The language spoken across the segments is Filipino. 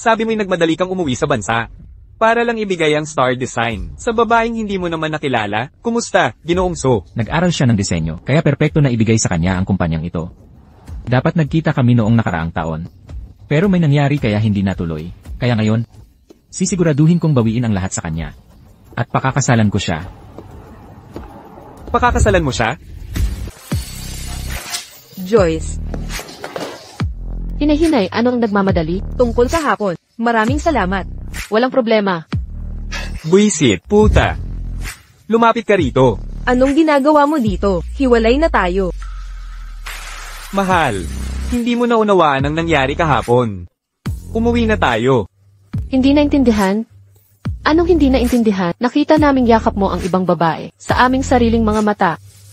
Sabi mo'y nagmadali kang umuwi sa bansa. Para lang ibigay ang star design. Sa babaeng hindi mo naman nakilala, kumusta, Ginoong So? Nag-aral siya ng disenyo, kaya perpekto na ibigay sa kanya ang kumpanyang ito. Dapat nagkita kami noong nakaraang taon. Pero may nangyari kaya hindi natuloy. Kaya ngayon, sisiguraduhin kong bawiin ang lahat sa kanya. At pakakasalan ko siya. Pakakasalan mo siya? Joyce. Hinahinay, ano ang nagmamadali? Tungkol kahapon. Maraming salamat. Walang problema. Buisit, puta. Lumapit ka rito. Anong ginagawa mo dito? Hiwalay na tayo. Mahal, hindi mo naunawaan ang nangyari kahapon. Umuwi na tayo. Hindi naintindihan? Anong hindi naintindihan? Nakita naming yakap mo ang ibang babae sa aming sariling mga mata.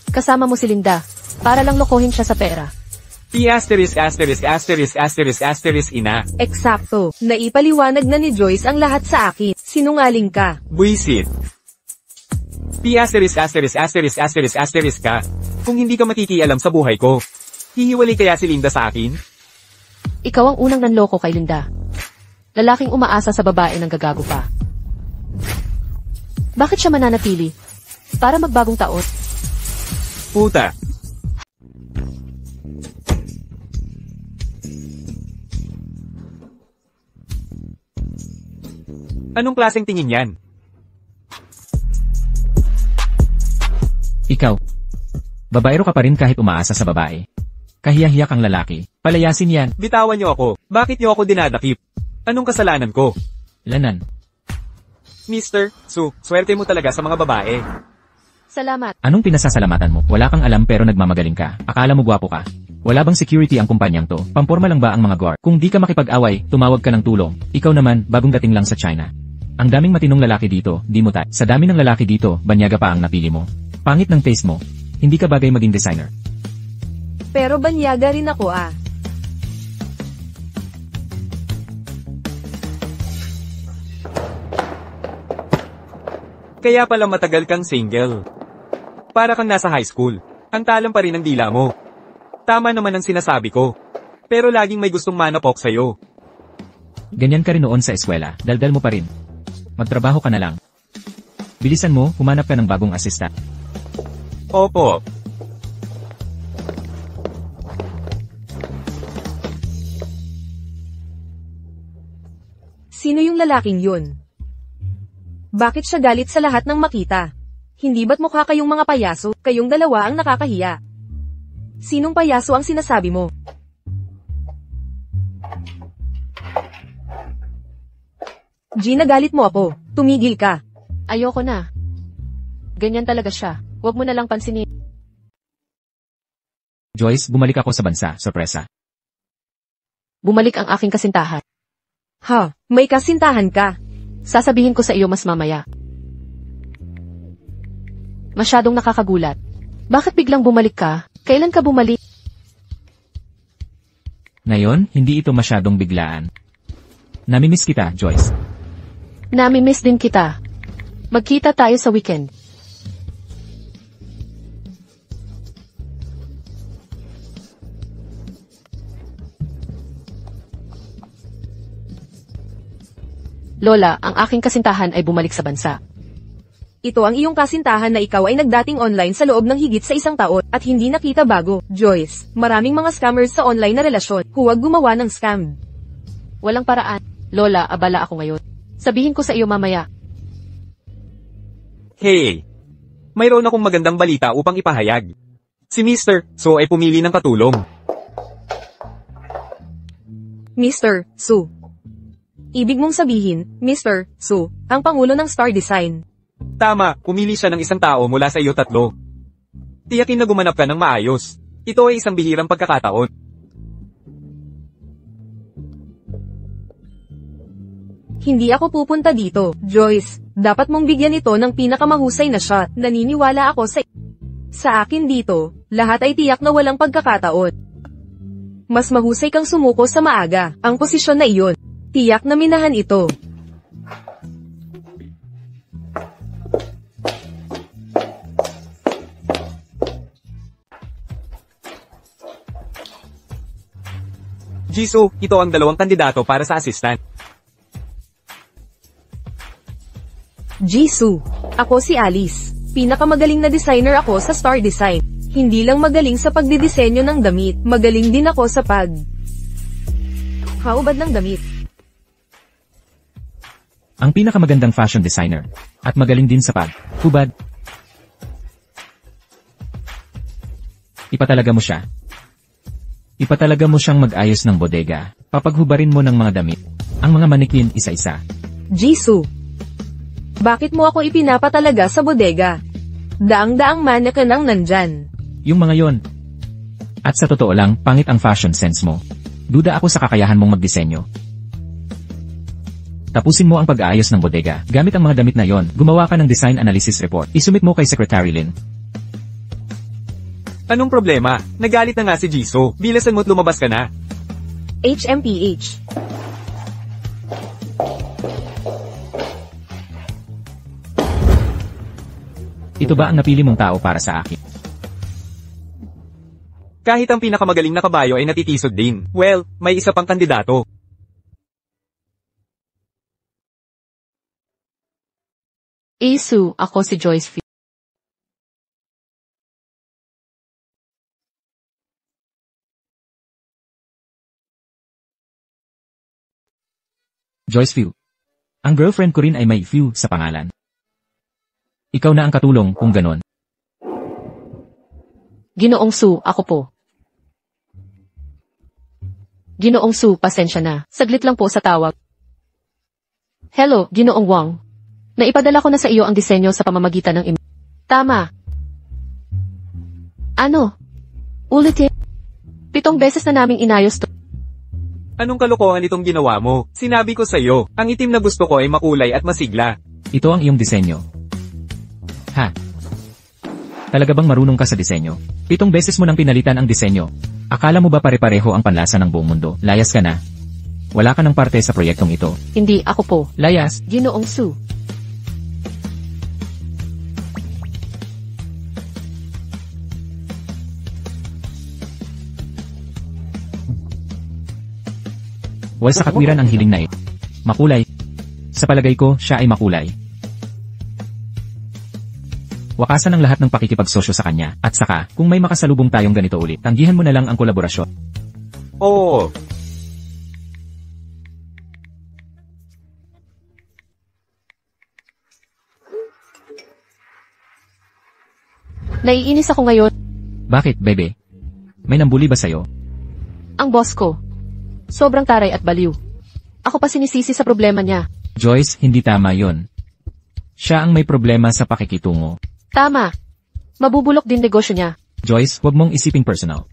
Kasama mo si Linda. Para lang lokohin siya sa pera. Ina. Eksakto. Naipaliwanag na ni Joyce ang lahat sa akin. Sinungaling ka. Buisit. Ka. Kung hindi ka makikialam sa buhay ko, hihiwalay kaya si Linda sa akin? Ikaw ang unang nanloko kay Linda. Lalaking umaasa sa babae ng gagago pa. Bakit siya mananatili? Para magbagong taon? Puta. Anong klaseng tingin yan? Ikaw. Babaero ka pa rin kahit umaasa sa babae. Kahiyahiya kang lalaki. Palayasin yan. Bitawan niyo ako. Bakit niyo ako dinadakip? Anong kasalanan ko? Lanan. Mr. Su, swerte mo talaga sa mga babae. Salamat. Anong pinasasalamatan mo? Wala kang alam pero nagmamagaling ka. Akala mo gwapo ka. Wala bang security ang kumpanyang to? Pamporma lang ba ang mga guard? Kung di ka makipag-away, tumawag ka ng tulong. Ikaw naman, bagong dating lang sa China. Ang daming matinong lalaki dito, di mo tayo. Sa dami ng lalaki dito, banyaga pa ang napili mo. Pangit ng taste mo. Hindi ka bagay maging designer. Pero banyaga rin ako ah. Kaya pala matagal kang single. Para kang nasa high school. Ang talam pa rin ang dila mo. Tama naman ang sinasabi ko. Pero laging may gustong manapok sa'yo. Ganyan ka rin noon sa eskwela, daldal mo pa rin. Magtrabaho ka na lang. Bilisan mo, humanap ka ng bagong assistant. Opo. Sino yung lalaking yun? Bakit siya galit sa lahat ng makita? Hindi ba't mukha kayong mga payaso? Kayong dalawa ang nakakahiya. Sinong payaso ang sinasabi mo? Gina, galit mo ako. Tumigil ka. Ayoko na. Ganyan talaga siya. Huwag mo na lang pansinin. Joyce, bumalik ako sa bansa, sorpresa. Bumalik ang aking kasintahan. Ha, may kasintahan ka. Sasabihin ko sa iyo mas mamaya. Masyadong nakakagulat. Bakit biglang bumalik ka? Kailan ka bumalik? Ngayon, hindi ito masyadong biglaan. Namimiss kita, Joyce. Namimiss din kita. Magkita tayo sa weekend. Lola, ang aking kasintahan ay bumalik sa bansa. Ito ang iyong kasintahan na ikaw ay nagdating online sa loob ng higit sa isang taon at hindi nakita bago. Joyce, maraming mga scammers sa online na relasyon. Huwag gumawa ng scam. Walang paraan. Lola, abala ako ngayon. Sabihin ko sa iyo mamaya. Hey! Mayroon akong magandang balita upang ipahayag. Si Mr. So ay pumili ng katulong. Mr. Su. Ibig mong sabihin, Mr. Su, ang pangulo ng Star Design. Tama, pumili siya ng isang tao mula sa iyo tatlo. Tiyakin na gumanap ka ng maayos. Ito ay isang bihirang pagkakataon. Hindi ako pupunta dito, Joyce. Dapat mong bigyan ito ng pinakamahusay na shot. Naniniwala ako sa akin dito, lahat ay tiyak na walang pagkakataon. Mas mahusay kang sumuko sa maaga, ang posisyon na iyon. Tiyak na minahan ito. Jisoo, ito ang dalawang kandidato para sa assistant. Jisoo. Ako si Alice. Pinakamagaling na designer ako sa Star Design. Hindi lang magaling sa pagdidisenyo ng damit, magaling din ako sa haubad ng damit. Ang pinakamagandang fashion designer. At magaling din sa hubad. Ipatalaga mo siya. Ipatalaga mo siyang mag-ayos ng bodega. Papaghubarin mo ng mga damit. Ang mga manikin isa-isa. Jisoo. Bakit mo ako ipinapatalaga sa bodega? Daang-daang mannequin ang nandyan. Yung mga yon. At sa totoo lang, pangit ang fashion sense mo. Duda ako sa kakayahan mong magdisenyo. Tapusin mo ang pag-aayos ng bodega. Gamit ang mga damit na yon, gumawa ka ng design analysis report. Isumit mo kay Secretary Lin. Anong problema? Nagalit na nga si Jisoo. Bilasan mo't lumabas ka na. HMPH. Ito ba ang napili mong tao para sa akin? Kahit ang pinakamagaling na kabayo ay natitisod din. Well, may isa pang kandidato. Isu, ako si Joyce Fi. Joyce Fiu. Ang girlfriend ko rin ay may Fiu sa pangalan. Ikaw na ang katulong kung ganon. Ginoong Su, ako po. Ginoong Su, pasensya na. Saglit lang po sa tawag. Hello, Ginoong Wang. Naipadala ko na sa iyo ang disenyo sa pamamagitan ng email. Tama. Ano? Ulitin. 7 beses na naming inayos to. Anong kalokohan itong ginawa mo? Sinabi ko sa iyo, ang itim na gusto ko ay makulay at masigla. Ito ang iyong disenyo. Ha? Talaga bang marunong ka sa disenyo? 7 beses mo nang pinalitan ang disenyo. Akala mo ba pare-pareho ang panlasa ng buong mundo? Layas ka na. Wala ka ng parte sa proyektong ito. Hindi, ako po. Layas. Ginoong Su. Wal sa katwiran ang hiling na ito. Makulay. Sa palagay ko, siya ay makulay. Wakasan ang lahat ng pakikipagsosyo sa kanya. At saka, kung may makasalubong tayong ganito ulit, tanggihan mo na lang ang kolaborasyon. Oo. Naiinis ako ngayon. Bakit, bebe? May nambuli ba sa'yo? Ang boss ko. Sobrang taray at baliw. Ako pa sinisisi sa problema niya. Joyce, hindi tama yon. Siya ang may problema sa pakikitungo. Tama. Mabubulok din negosyo niya. Joyce, huwag mong isiping personal.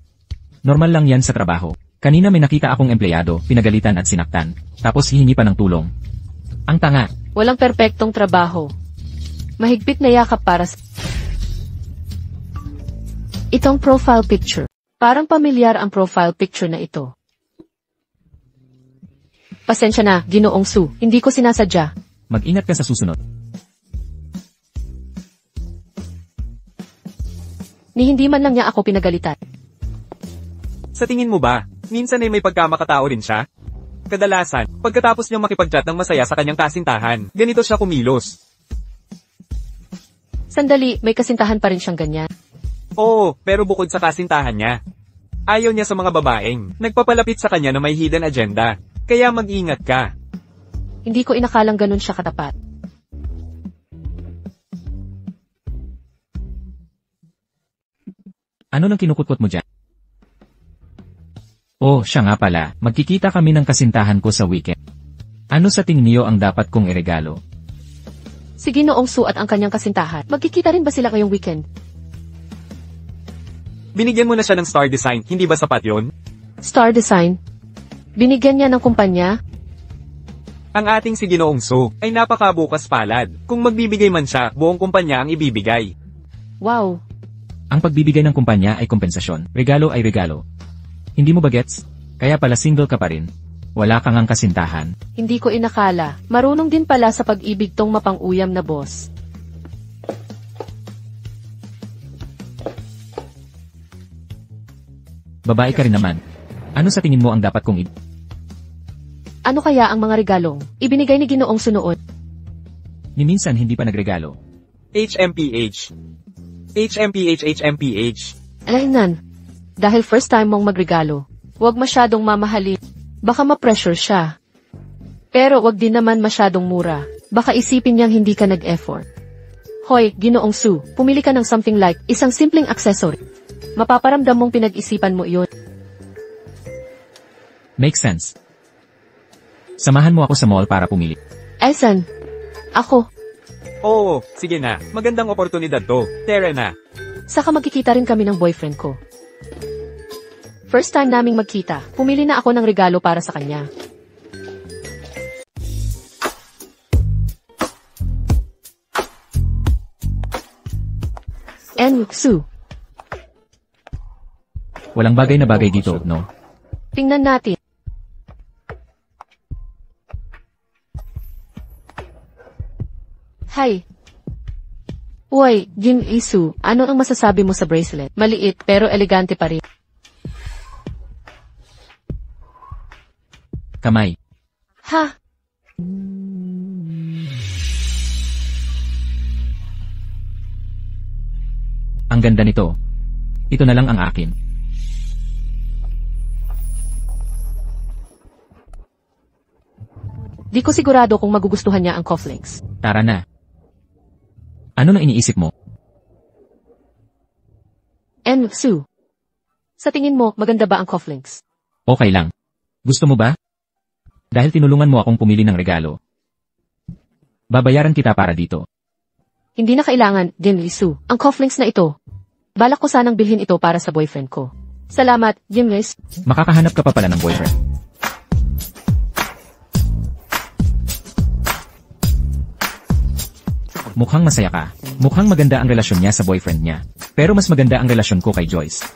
Normal lang yan sa trabaho. Kanina may nakita akong empleyado, pinagalitan at sinaktan. Tapos hihingi pa ng tulong. Ang tanga. Walang perpektong trabaho. Mahigpit na yakap para sa... Itong profile picture. Parang pamilyar ang profile picture na ito. Pasensya na, Ginoong Su. Hindi ko sinasadya. Mag-ingat ka sa susunod. Ni hindi man lang niya ako pinagalitan. Sa tingin mo ba, minsan ay may pagkamakatao rin siya? Kadalasan, pagkatapos niyang makipag-chat ng masaya sa kanyang kasintahan, ganito siya kumilos. Sandali, may kasintahan pa rin siyang ganyan. Oo, pero bukod sa kasintahan niya, ayaw niya sa mga babaeng nagpapalapit sa kanya na may hidden agenda. Kaya mag-ingat ka. Hindi ko inakalang ganun siya katapat. Ano nang kinukutkot mo dyan? Oh, siya nga pala. Magkikita kami ng kasintahan ko sa weekend. Ano sa tingin niyo ang dapat kong iregalo? Si Ginoong Su at ang kanyang kasintahan. Magkikita rin ba sila ngayong weekend? Binigyan mo na siya ng Star Design, hindi ba sapat yon? Star Design? Binigyan niya ng kumpanya? Ang ating si Ginoong Su ay napakabukas palad. Kung magbibigay man siya, buong kumpanya ang ibibigay. Wow. Ang pagbibigay ng kumpanya ay kompensasyon. Regalo ay regalo. Hindi mo ba gets? Kaya pala single ka pa rin. Wala kang ang kasintahan. Hindi ko inakala. Marunong din pala sa pag-ibig tong mapang-uyam na boss. Babae ka rin naman. Ano sa tingin mo ang dapat kong Ano kaya ang mga regalong ibinigay ni Ginoong Su noon? Ni minsan hindi pa nagregalo. HMPH. HMPH HMPH. Alainan. Dahil first time mong magregalo, huwag masyadong mamahalin. Baka ma-pressure siya. Pero wag din naman masyadong mura. Baka isipin niyang hindi ka nag-effort. Hoy, Ginoong Su, pumili ka ng something like isang simpleng accessory. Mapaparamdam mong pinag-isipan mo iyon. Makes sense. Samahan mo ako sa mall para pumili. Esan. Ako. Oo, sige na. Magandang oportunidad to. Tara na. Saka magkikita rin kami ng boyfriend ko. First time naming magkita, pumili na ako ng regalo para sa kanya. Su. Walang bagay na bagay dito, no? Tingnan natin. Hi. Uy, Jin Isu, ano ang masasabi mo sa bracelet? Maliit pero elegante pa rin. Kamay. Ha? Ang ganda nito. Ito na lang ang akin. Di ko sigurado kung magugustuhan niya ang cufflinks. Tara na. Ano na iniisip mo? Su. Sa tingin mo, maganda ba ang cufflinks? Okay lang. Gusto mo ba? Dahil tinulungan mo akong pumili ng regalo. Babayaran kita para dito. Hindi na kailangan, Jin Su, ang cufflinks na ito. Balak ko sanang bilhin ito para sa boyfriend ko. Salamat, Jin Su. Makakahanap ka pa pala ng boyfriend. Mukhang masaya ka. Mukhang maganda ang relasyon niya sa boyfriend niya. Pero mas maganda ang relasyon ko kay Joyce.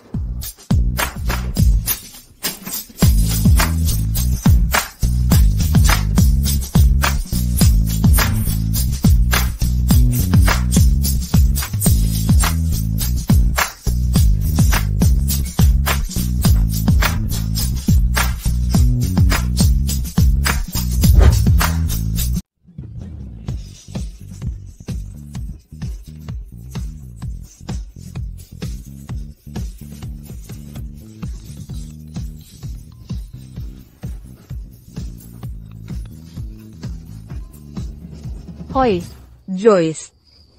Hoy, Joyce.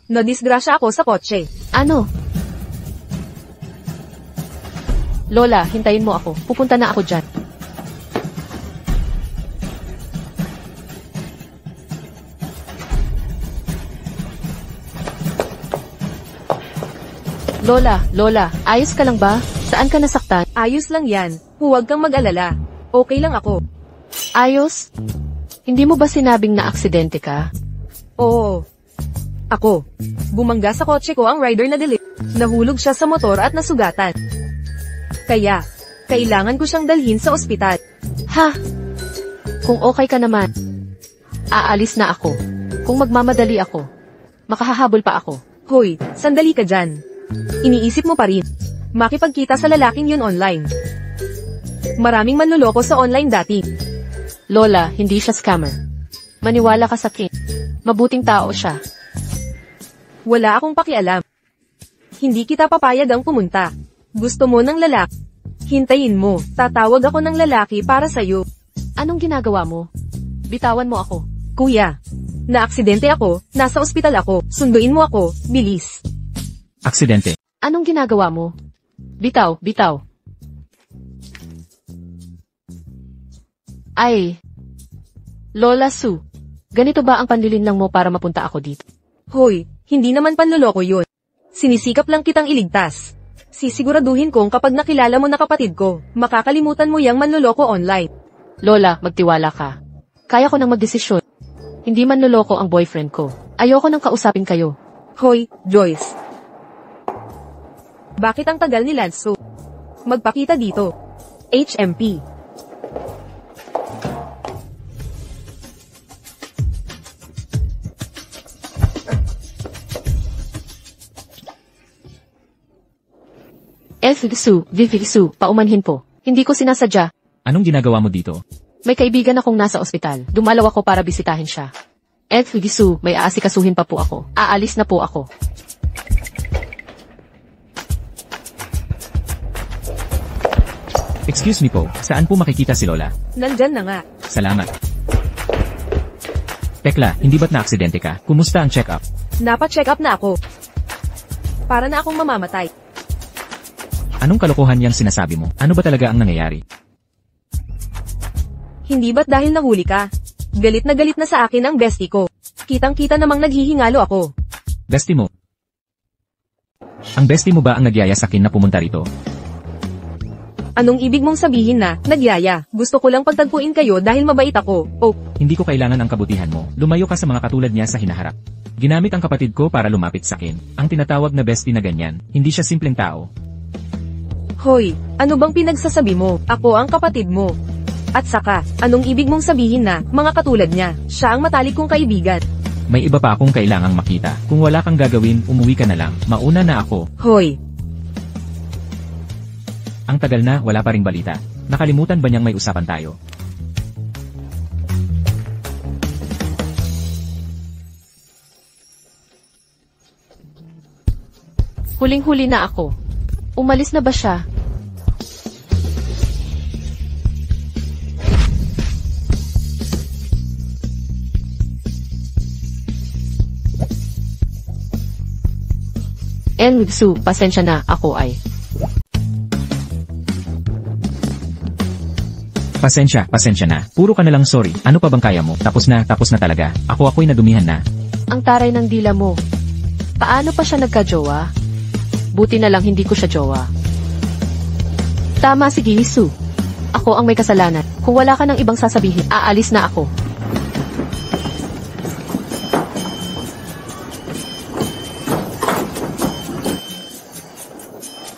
Nadisgrasya ako sa kotse. Ano? Lola, hintayin mo ako. Pupunta na ako dyan. Lola, ayos ka lang ba? Saan ka nasaktan? Ayos lang yan. Huwag kang mag-alala. Okay lang ako. Ayos? Hindi mo ba sinabing na aksidente ka? Oo. Ako. Bumangga sa kotse ko ang rider na dilim. Nahulog siya sa motor at nasugatan. Kaya, kailangan ko siyang dalhin sa ospital. Ha? Kung okay ka naman, aalis na ako. Kung magmamadali ako, makahahabol pa ako. Hoy, sandali ka dyan. Iniisip mo pa rin. Makipagkita sa lalaking yun online. Maraming manloloko sa online dating. Lola, hindi siya scammer. Maniwala ka sa akin. Mabuting tao siya. Wala akong pakialam. Hindi kita papayag ang pumunta. Gusto mo ng lalaki? Hintayin mo, tatawag ako ng lalaki para sa'yo. Anong ginagawa mo? Bitawan mo ako. Kuya, naaksidente ako, nasa ospital ako, sunduin mo ako, bilis. Aksidente. Anong ginagawa mo? Bitaw. Ay. Lola Su, ganito ba ang panlilinlang mo para mapunta ako dito? Hoy, hindi naman panloloko yun. Sinisikap lang kitang iligtas. Sisiguraduhin kong kapag nakilala mo na kapatid ko, makakalimutan mo yang manloloko online. Lola, magtiwala ka. Kaya ko nang magdesisyon. Hindi manloloko ang boyfriend ko. Ayoko nang kausapin kayo. Hoy, Joyce. Bakit ang tagal ni Lanzo? Magpakita dito. HMP. Su, paumanhin po. Hindi ko sinasadya. Anong ginagawa mo dito? May kaibigan akong nasa ospital. Dumalaw ako para bisitahin siya. Gisu, may aasikasuhin pa po ako. Aalis na po ako. Excuse me po, saan po makikita si Lola? Nandyan na nga. Salamat. Tekla, hindi ba't na-aksidente ka? Kumusta ang check-up? Napa-check up na ako. Para na akong mamamatay. Anong kalokohan yang sinasabi mo? Ano ba talaga ang nangyayari? Hindi ba't dahil nahuli ka? Galit na sa akin ang bestie ko. Kitang-kita namang naghihingalo ako. Bestie mo? Ang bestie mo ba ang nagyaya sa akin na pumunta rito? Anong ibig mong sabihin na, nagyaya? Gusto ko lang pagtagpuin kayo dahil mabait ako. Oh, Hindi ko kailangan ang kabutihan mo. Lumayo ka sa mga katulad niya sa hinaharap. Ginamit ang kapatid ko para lumapit sa akin. Ang tinatawag na bestie na ganyan, hindi siya simpleng tao. hoy, ano bang pinagsasabi mo? Ako ang kapatid mo. At saka, anong ibig mong sabihin na, mga katulad niya, siya ang matalik kong kaibigan? May iba pa akong kailangang makita. Kung wala kang gagawin, umuwi ka na lang. Mauna na ako. Hoy, Ang tagal na, wala pa ring balita. Nakalimutan ba niyang may usapan tayo? Huling-huli na ako. Umalis na ba siya? Su, pasensya na, ako ay. Pasensya na. Puro ka na lang sorry. Ano pa bang kaya mo? Tapos na talaga. Ako'y nadumihan na. Ang taray ng dila mo. Paano pa siya nagka-jowa? Buti na lang hindi ko siya jowa. Tama si Gisu. Ako ang may kasalanan. Kung wala ka ng ibang sasabihin, aalis na ako.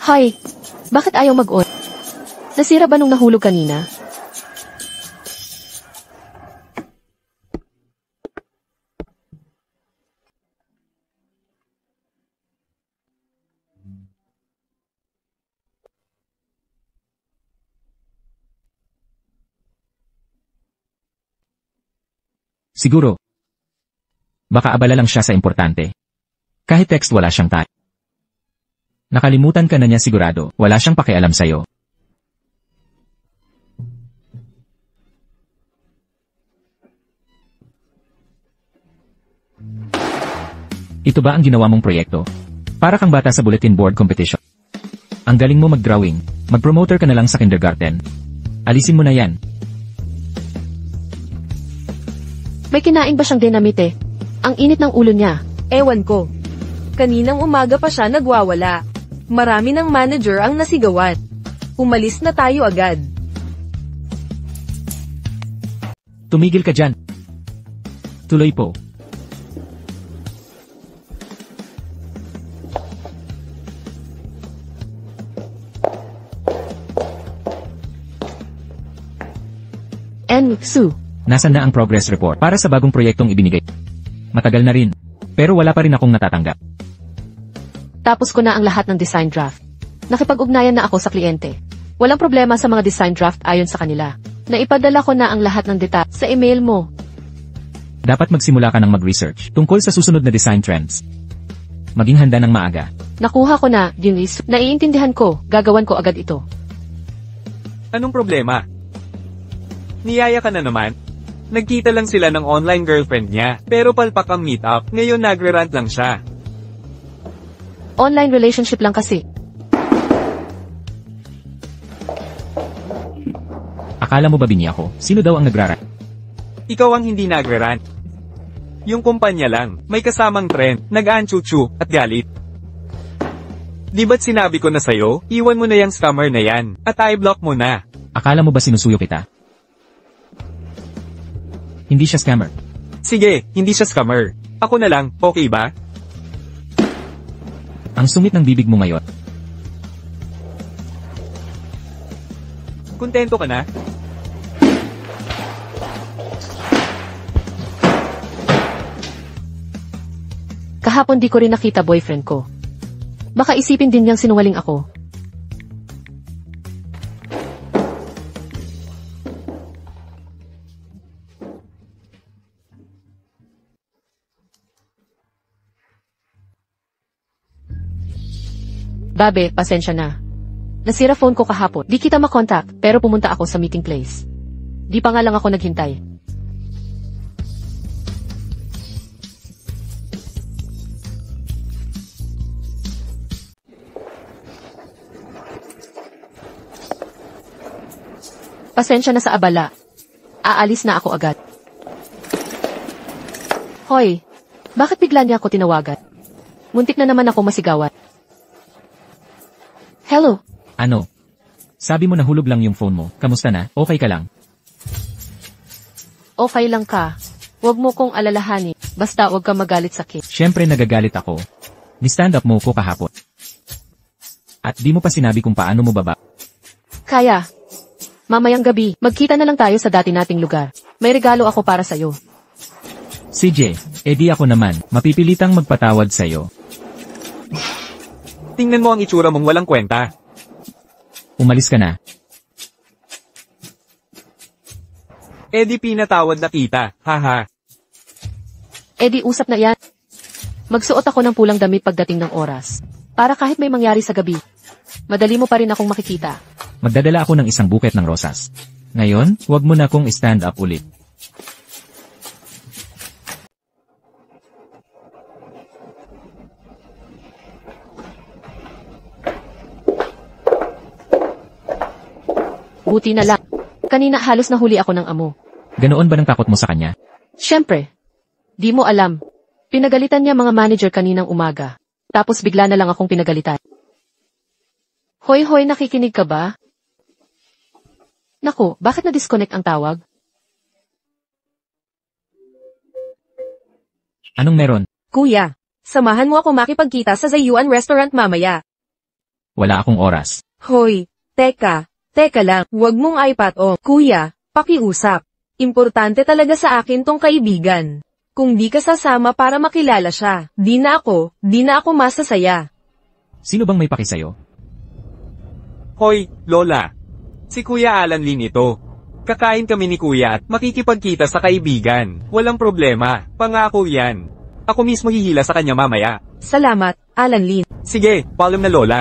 Hi, bakit ayaw mag-on? Nasira ba nung nahulog kanina? Siguro. Baka abala lang siya sa importante. Kahit text wala siyang type. Nakalimutan ka na niya sigurado, wala siyang pakialam sa'yo. Ito ba ang ginawa mong proyekto? Para kang bata sa bulletin board competition. Ang galing mo mag-drawing, mag-promoter ka na lang sa kindergarten. Alisin mo na yan. May kinain ba siyang dinamite? Ang init ng ulo niya. ewan ko. Kaninang umaga pa siya nagwawala. Marami ng manager ang nasigawan. Umalis na tayo agad. Tumigil ka dyan. Tuloy po. Su. Nasaan na ang progress report para sa bagong proyektong ibinigay? Matagal na rin. Pero wala pa rin akong natatanggap. Tapos ko na ang lahat ng design draft. Nakipag-ugnayan na ako sa kliyente. Walang problema sa mga design draft ayon sa kanila. Naipadala ko na ang lahat ng detalye sa email mo. Dapat magsimula ka ng mag-research tungkol sa susunod na design trends. Maging handa ng maaga. Nakuha ko na, Ginis. Naiintindihan ko, gagawan ko agad ito. Anong problema? Niyaya ka na naman? Nagkita lang sila ng online girlfriend niya, pero palpak ang meet-up, ngayon nagre-rant lang siya. Online relationship lang kasi. Akala mo ba bini ako? Sino daw ang nagrarant? Ikaw ang hindi nagre-rant. Yung kumpanya lang, may kasamang trend, nag-aanchuchu, at galit. Di ba't sinabi ko na sa'yo, iwan mo na yung scammer na yan, at i-block mo na. Akala mo ba sinusuyo kita? Hindi siya scammer. Sige, hindi siya scammer. Ako na lang, okay ba? Ang sungit ng bibig mo ngayon. Kontento ka na? Kahapon di ko rin nakita boyfriend ko. Baka isipin din niyang sinungaling ako. Babe, pasensya na. Nasira phone ko kahapon. Di kita makontak, pero pumunta ako sa meeting place. Di pa nga lang ako naghintay. Pasensya na sa abala. Aalis na ako agad. Hoy, bakit bigla niya ako tinawagan? Muntik na naman ako masigawan. Hello? Ano? Sabi mo nahulog lang yung phone mo. Kamusta na? Okay ka lang? Okay lang ka. Huwag mo kong alalahanin. Basta huwag ka magalit sa kid. Siyempre nagagalit ako. Ni-stand up mo ko kahapon. At di mo pa sinabi kung paano mo baba. Kaya. Mamayang gabi, magkita na lang tayo sa dati nating lugar. May regalo ako para sa'yo. CJ, edi ako naman, mapipilitang magpatawad sa'yo. Tingnan mo ang itsura mong walang kwenta. Umalis ka na. Di pinatawad na kita, haha. Di usap na yan. Magsuot ako ng pulang damit pagdating ng oras. Para kahit may mangyari sa gabi, madali mo pa rin akong makikita. Magdadala ako ng isang buket ng rosas. Ngayon, huwag mo na akong stand up ulit. Buti na lang. Kanina halos nahuli ako ng amo. Ganoon ba ng takot mo sa kanya? Siyempre. Di mo alam. Pinagalitan niya mga manager kaninang umaga. Tapos bigla na lang akong pinagalitan. Hoy, nakikinig ka ba? Naku, bakit na-disconnect ang tawag? Anong meron? Kuya, samahan mo ako makipagkita sa Zayuan Restaurant mamaya. Wala akong oras. Hoy, teka lang, huwag mong iPad o. Kuya, pakiusap. Importante talaga sa akin tong kaibigan. Kung di ka sasama para makilala siya, di na ako masasaya. Sino bang may paki sa'yo? Hoy, Lola. Si Kuya Alan Lin ito. Kakain kami ni Kuya at makikipagkita sa kaibigan. Walang problema, pangako yan. Ako mismo hihila sa kanya mamaya. Salamat, Alan Lin. Sige, paalam na Lola.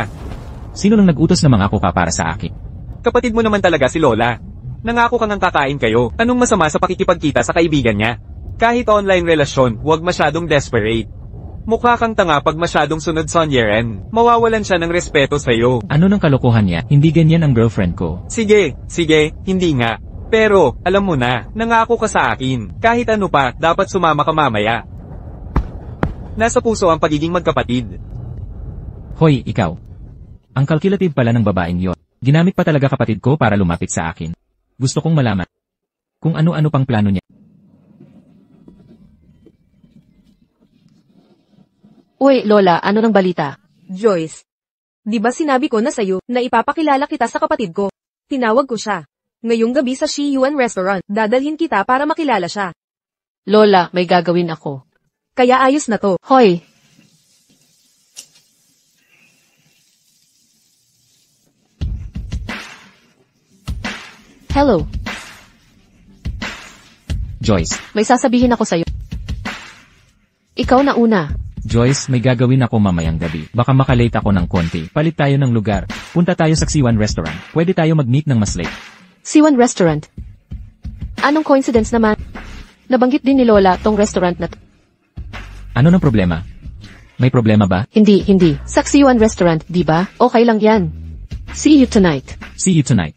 Sino lang nag-utos na mangako ka para sa akin? Kapatid mo naman talaga si Lola. Nangako kang kakain kayo. Anong masama sa pakikipagkita sa kaibigan niya? Kahit online relasyon, huwag masyadong desperate. Mukha kang tanga pag masyadong sunod sa year-end. Mawawalan siya ng respeto sa'yo. Ano ng kalokohan niya? Hindi ganyan ang girlfriend ko. Sige, hindi nga. Pero, alam mo na, nangako ka sa akin. Kahit ano pa, dapat sumama ka mamaya. Nasa puso ang pagiging magkapatid. Hoy, ikaw. Ang calculative pala ng babaeng yon. Ginamit pa talaga kapatid ko para lumapit sa akin. Gusto kong malaman kung ano-ano pang plano niya. Uy, Lola, ano ng balita? Joyce. Di ba sinabi ko na sa'yo na ipapakilala kita sa kapatid ko? Tinawag ko siya. Ngayong gabi sa Shiyuan Restaurant, dadalhin kita para makilala siya. Lola, may gagawin ako. Kaya ayos na to. Hoy! Hello, Joyce. may sasabihin ako sa'yo. Ikaw na una. Joyce, may gagawin ako mamayang gabi. Baka makalate ako ng konti. Palit tayo ng lugar. Punta tayo sa Xiwan Restaurant. Pwede tayo mag-meet ng mas late. Siwan Restaurant. Anong coincidence naman? Nabanggit din ni Lola tong restaurant na Ano ng problema? May problema ba? Hindi. Sa Siwan Restaurant, di ba? Okay lang yan. See you tonight. See you tonight.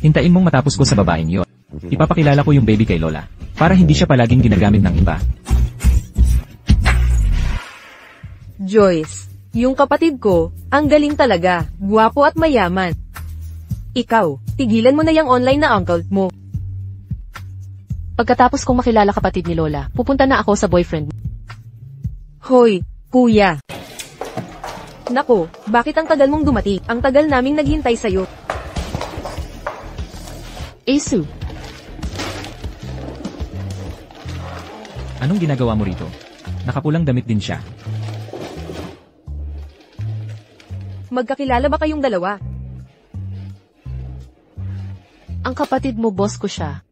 Hintayin mong matapos ko sa babaeng yon. Ipapakilala ko yung baby kay Lola. Para hindi siya palaging ginagamit ng iba. Joyce, yung kapatid ko, ang galing talaga, guwapo at mayaman. Ikaw, tigilan mo na yung online na uncle mo. Pagkatapos kong makilala kapatid ni Lola, pupunta na ako sa boyfriend. Hoy, kuya. Nako, bakit ang tagal mong dumating? Ang tagal naming naghintay sa'yo. Asu, Anong ginagawa mo rito? Nakapulang damit din siya. Magkakilala ba kayong dalawa? ang kapatid mo boss ko siya.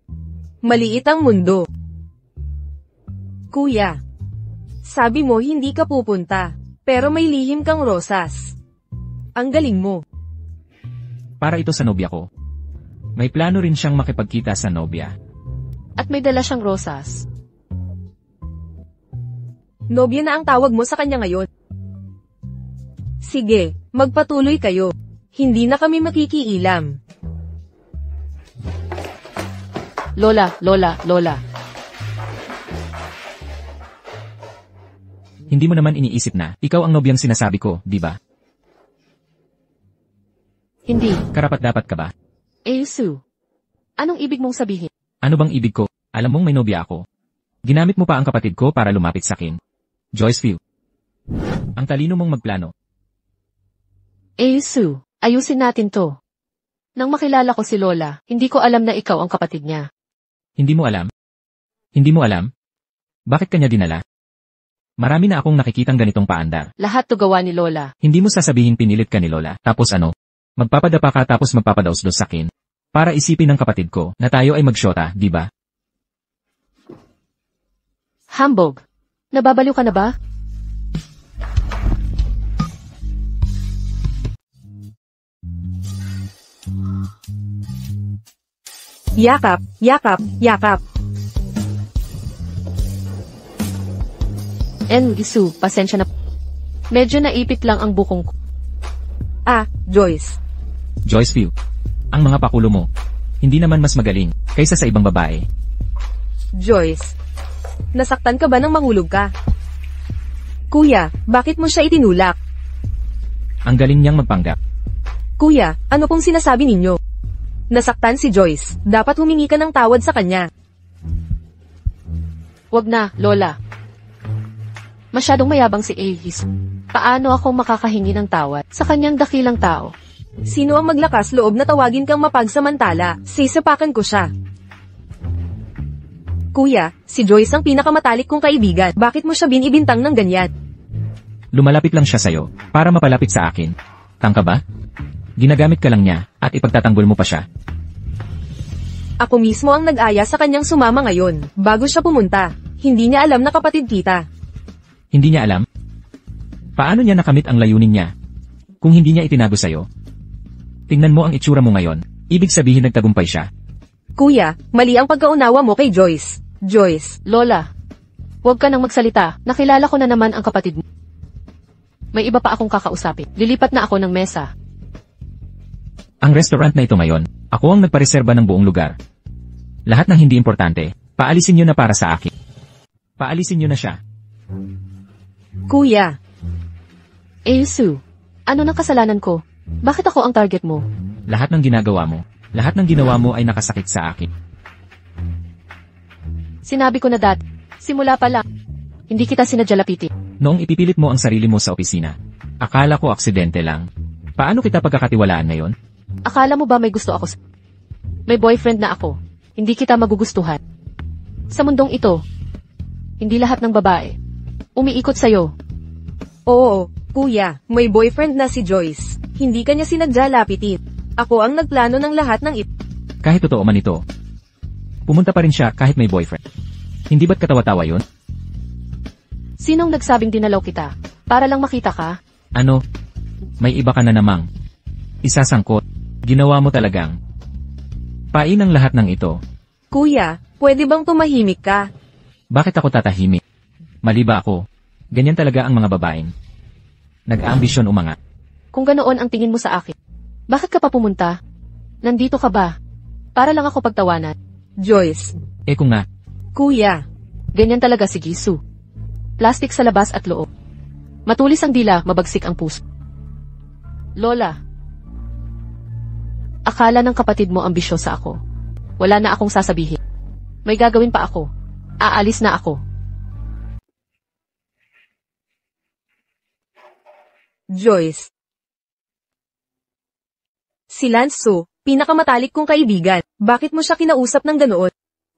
Maliit ang mundo. Kuya, sabi mo hindi ka pupunta, pero may lihim kang rosas. Ang galing mo. Para ito sa nobya ko. May plano rin siyang makipagkita sa nobya. At may dala siyang rosas. Nobya na ang tawag mo sa kanya ngayon. Sige, magpatuloy kayo. Hindi na kami makikiilam. Lola, Lola, Lola. Hindi mo naman iniisip na, ikaw ang nobyang sinasabi ko, di ba? Hindi. Karapat-dapat ka ba? Sue. Anong ibig mong sabihin? Ano bang ibig ko? Alam mong may nobya ako. Ginamit mo pa ang kapatid ko para lumapit sa akin. Joyce View. Ang talino mong magplano. Sue, ayusin natin to. Nang makilala ko si Lola, hindi ko alam na ikaw ang kapatid niya. Hindi mo alam? Hindi mo alam? Bakit kanya dinala? Marami na akong nakikitang ganitong paandar. Lahat to gawa ni Lola. Hindi mo sasabihin pinilit ka ni Lola. Tapos ano? Magpapadapa ka tapos magpapadaos-dos sa akin. Para isipin ng kapatid ko na tayo ay magsyota, di ba? Hambog. Nababaliw ka na ba? Yakap, yakap, yakap. Gisu, pasensya na. Medyo naipit lang ang bukong ko. Joyce. Joyce View. Ang mga pakulo mo. Hindi naman mas magaling kaysa sa ibang babae. Joyce. Nasaktan ka ba nang mahulog ka? Kuya, bakit mo siya itinulak? Ang galing niyang magpanggap. Kuya, ano pong sinasabi ninyo? Nasaktan si Joyce. Dapat humingi ka ng tawad sa kanya. Wag na, Lola. Masyadong mayabang si Ahis. Paano ako makakahingi ng tawad sa kanyang dakilang tao? Sino ang maglakas loob na tawagin kang mapagsamantala? Sisapakan ko siya. Kuya, si Joyce ang pinakamatalik kong kaibigan. Bakit mo siya binibintang ng ganyan? Lumalapit lang siya sa'yo para mapalapit sa akin. Tangka ba? Ginagamit ka lang niya at ipagtatanggol mo pa siya. Ako mismo ang nag-aya sa kanyang sumama ngayon, bago siya pumunta. Hindi niya alam na kapatid kita. Hindi niya alam? Paano niya nakamit ang layunin niya? Kung hindi niya itinago sa'yo? Tingnan mo ang itsura mo ngayon. Ibig sabihin nagtagumpay siya. Kuya, mali ang pagkaunawa mo kay Joyce. Joyce. Lola, huwag ka nang magsalita. Nakilala ko na naman ang kapatid mo. May iba pa akong kakausapin. Lilipat na ako ng mesa. Ang restaurant na ito ngayon, ako ang nagpareserba ng buong lugar. Lahat ng hindi importante, paalisin niyo na para sa akin. Paalisin niyo na siya. Kuya. Sue, ano nang kasalanan ko? Bakit ako ang target mo? Lahat ng ginagawa mo, lahat ng ginawa mo ay nakasakit sa akin. Sinabi ko na dati, simula pa lang. Hindi kita sinadya-lapitin. Noong ipipilit mo ang sarili mo sa opisina, akala ko aksidente lang. Paano kita pagkakatiwalaan ngayon? Akala mo ba may gusto ako? May boyfriend na ako. Hindi kita magugustuhan. Sa mundong ito, hindi lahat ng babae umiikot sa'yo. Oo, kuya, may boyfriend na si Joyce. Hindi kanya sinadya lapitin. Ako ang nagplano ng lahat ng ito. Kahit totoo man ito, pumunta pa rin siya kahit may boyfriend. Hindi ba't katawa-tawa yun? Sinong nagsabing dinalaw kita? Para lang makita ka? Ano? May iba ka na namang isasangkot. Ginawa mo talagang pain ang lahat ng ito. Kuya, pwede bang tumahimik ka? Bakit ako tatahimik? Mali ba ako? Ganyan talaga ang mga babaeng nag-aambisyon umangat. Kung ganoon ang tingin mo sa akin, bakit ka pa pumunta? Nandito ka ba? Para lang ako pagtawanan. Joyce. Kung nga, Kuya. Ganyan talaga si Gisu. Plastic sa labas at loob. Matulis ang dila, mabagsik ang puso. Lola. Akala ng kapatid mo ambisyosa ako. Wala na akong sasabihin. May gagawin pa ako. Aalis na ako. Joyce. Si Lance Su, pinakamatalik kong kaibigan. Bakit mo siya kinausap ng ganoon?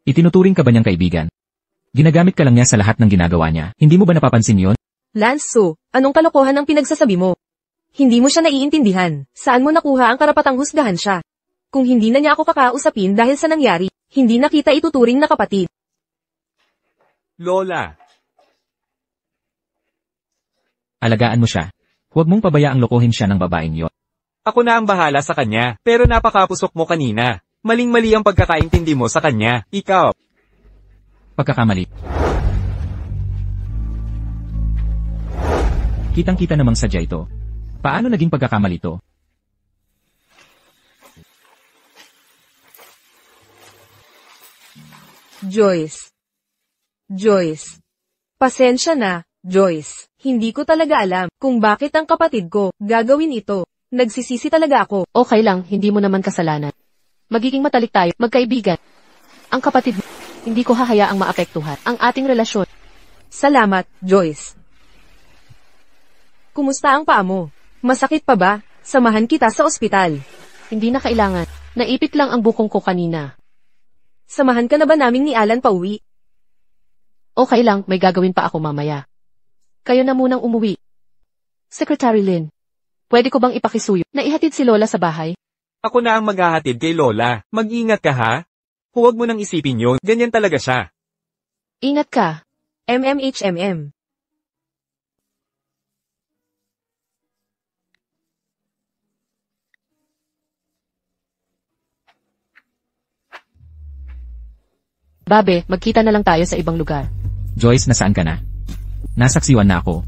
itinuturing ka ba niyang kaibigan? Ginagamit ka lang niya sa lahat ng ginagawa niya. Hindi mo ba napapansin yon? Lance Su, anong kalokohan ang pinagsasabi mo? Hindi mo siya naiintindihan. Saan mo nakuha ang karapatang husgahan siya? Kung hindi na niya ako kakausapin dahil sa nangyari, hindi na kita ituturing na kapatid. Lola. Alagaan mo siya. Huwag mong pabayaang lokohin siya ng babaeng yon. Ako na ang bahala sa kanya, pero napakapusok mo kanina. Maling-mali ang pagkakaintindi mo sa kanya, ikaw. Pagkakamali. Kitang-kita namang sadya ito. Paano naging pagkakamali ito? Joyce. Joyce. Pasensya na, Joyce. Hindi ko talaga alam kung bakit ang kapatid ko gagawin ito. Nagsisisi talaga ako. Okay lang, hindi mo naman kasalanan. Magiging matalik tayo, magkaibigan. Ang kapatid mo, hindi ko hahayaang maapektuhan ang ating relasyon. Salamat, Joyce. Kumusta ang paa mo? Masakit pa ba? Samahan kita sa ospital. Hindi na kailangan. Naipit lang ang bukong ko kanina. Samahan ka na ba namin ni Alan pauwi? Okay lang, may gagawin pa ako mamaya. Kayo na munang umuwi. Secretary Lin, pwede ko bang ipakisuyo na ihatid si Lola sa bahay? Ako na ang maghahatid kay Lola. Mag-ingat ka ha? Huwag mo nang isipin yun, ganyan talaga siya. Ingat ka. MMHMM. Babe, magkita na lang tayo sa ibang lugar. Joyce, nasaan ka na? Nasaksiwan na ako.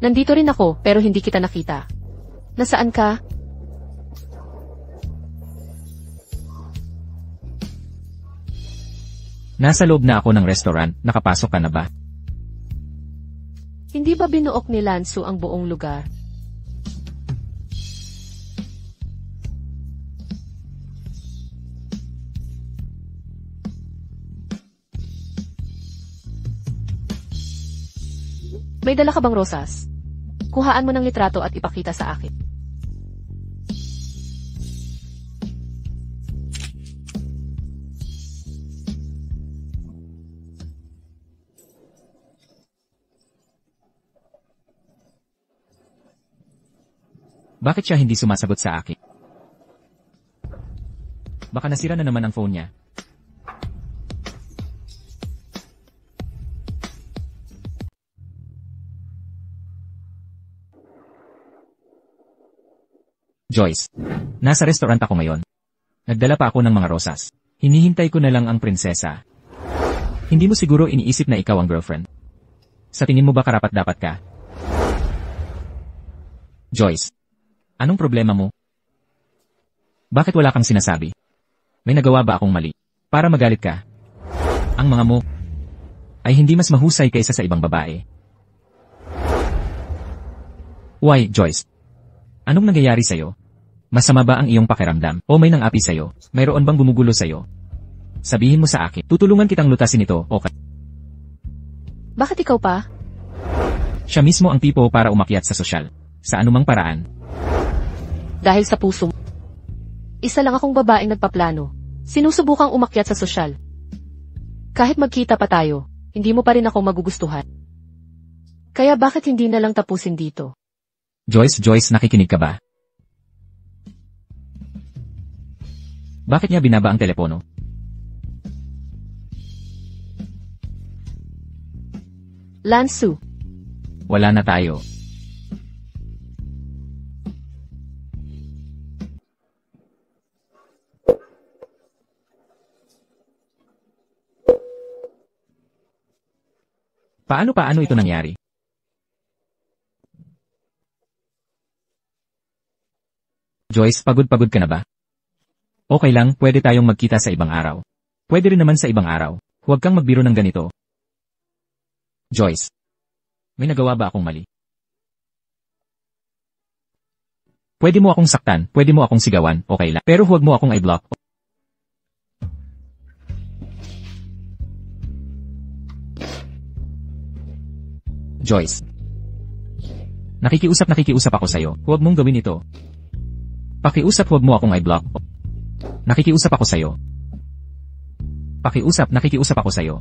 Nandito rin ako, pero hindi kita nakita. Nasaan ka? Nasa loob na ako ng restaurant, nakapasok ka na ba? Hindi ba binuok ni Lansu ang buong lugar? May dala ka bang rosas? Kuhaan mo ng litrato at ipakita sa akin. Bakit siya hindi sumasagot sa akin? Baka nasira na naman ang phone niya. Joyce, nasa restaurant ako ngayon. Nagdala pa ako ng mga rosas. Hinihintay ko na lang ang prinsesa. Hindi mo siguro iniisip na ikaw ang girlfriend? Sa tingin mo ba karapat-dapat ka? Joyce, anong problema mo? Bakit wala kang sinasabi? May nagawa ba akong mali? Para magalit ka? Ang mga mo ay hindi mas mahusay kaysa sa ibang babae. Why, Joyce? Anong nangyayari sa'yo? Masama ba ang iyong pakiramdam? O may nang-api sa'yo? Mayroon bang gumugulo sa'yo? Sabihin mo sa akin. Tutulungan kitang lutasin ito, okay? Bakit ikaw pa? Siya mismo ang tipo para umakyat sa sosyal. Sa anumang paraan. Dahil sa puso mo. Isa lang akong babaeng nagpaplano. Sinusubukang umakyat sa sosyal. Kahit magkita pa tayo, hindi mo pa rin ako magugustuhan. Kaya bakit hindi na lang tapusin dito? Joyce, nakikinig ka ba? Bakit niya binaba ang telepono? Lansu. Wala na tayo. Paano ito nangyari? Joyce, pagod ka na ba? Okay lang, pwede tayong magkita sa ibang araw. Pwede rin naman sa ibang araw. Huwag kang magbiro ng ganito. Joyce, may nagawa ba akong mali? Pwede mo akong saktan, pwede mo akong sigawan, okay lang. Pero huwag mo akong i-block. Joyce, nakikiusap ako sa'yo. Huwag mong gawin ito. Pakiusap, huwag mo akong i-block. Nakikiusap ako sa'yo. Nakikiusap ako sa'yo.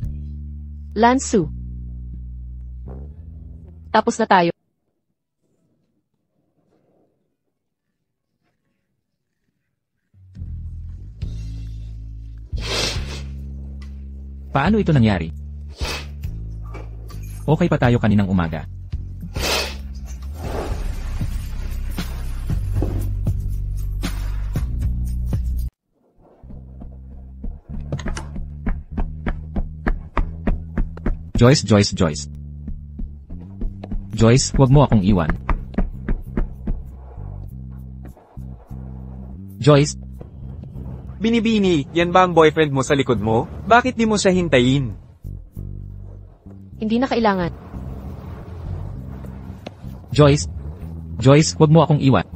Lansu. Tapos na tayo. Paano ito nangyari? Okay pa tayo kaninang umaga. Joyce, Joyce, Joyce. Joyce, huwag mo akong iwan. Joyce, Binibini, yan ba ang boyfriend mo sa likod mo? Bakit di mo siya hintayin? Hindi na kailangan. Joyce. Joyce, huwag mo akong iwan.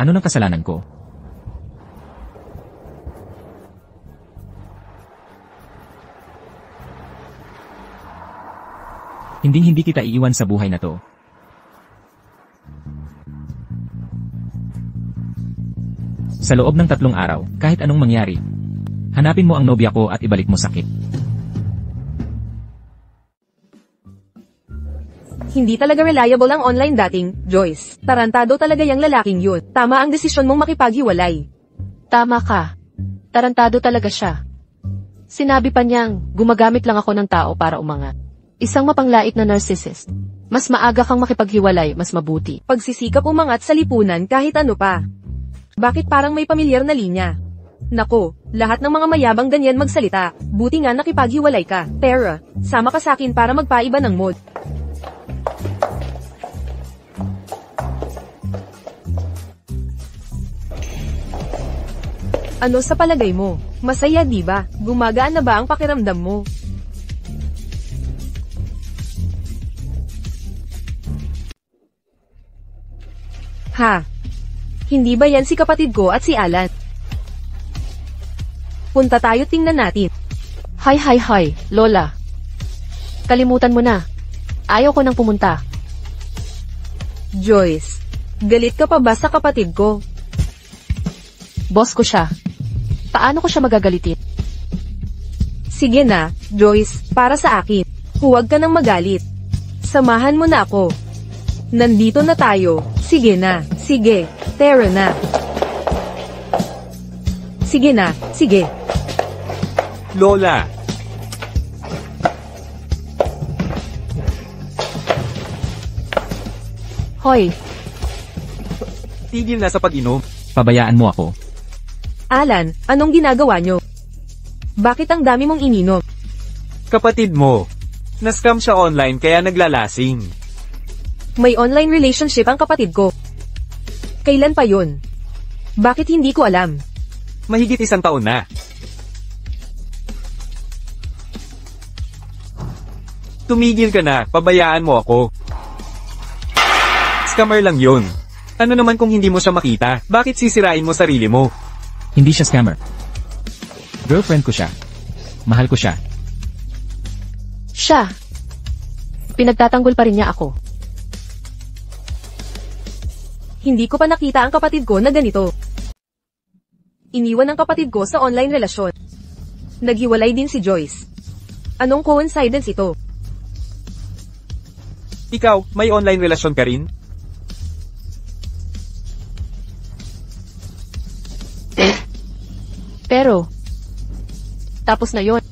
Ano nang kasalanan ko? Hindi kita iiwan sa buhay na to. Sa loob ng 3 araw, kahit anong mangyari, hanapin mo ang nobya ko at ibalik mo sakit. Hindi talaga reliable ang online dating, Joyce. Tarantado talaga yung lalaking yun. Tama ang desisyon mong makipaghiwalay. Tama ka. Tarantado talaga siya. Sinabi pa niyang, gumagamit lang ako ng tao para umangat. Isang mapanglait na narcissist. Mas maaga kang makipaghiwalay, mas mabuti. Pagsisikap umangat sa lipunan kahit ano pa. Bakit parang may pamilyar na linya? Nako, lahat ng mga mayabang ganyan magsalita. Buti nga nakipaghiwalay ka. Tara, sama ka sa akin para magpaiba ng mood. Ano sa palagay mo? Masaya di ba? Gumagaan na ba ang pakiramdam mo? Ha? Hindi ba yan si kapatid ko at si Alan? Punta tayo tingnan natin. Hi, Lola. Kalimutan mo na. Ayaw ko nang pumunta. Joyce, galit ka pa ba sa kapatid ko? Boss ko siya. Paano ko siya magagalitin? Sige na, Joyce, para sa akin. Huwag ka nang magalit. Samahan mo na ako. Nandito na tayo. Sige na, sige. Tara na. Sige na, sige. Lola, Hoy, tigil na sa pag-inom. Pabayaan mo ako. Alan, anong ginagawa nyo? Bakit ang dami mong ininom? Kapatid mo. Na-scam siya online kaya naglalasing. May online relationship ang kapatid ko. Kailan pa yun? Bakit hindi ko alam? Mahigit 1 taon na. Tumigil ka na, pabayaan mo ako. Scammer lang yun. Ano naman kung hindi mo siya makita? Bakit sisirain mo sarili mo? Hindi siya scammer. Girlfriend ko siya. Mahal ko siya. siya. Pinagtatanggol pa rin niya ako. Hindi ko pa nakita ang kapatid ko na ganito. Iniwan ng kapatid ko sa online relasyon. Naghiwalay din si Joyce. Anong coincidence ito? Ikaw, may online relasyon ka rin? Pero, tapos na yon.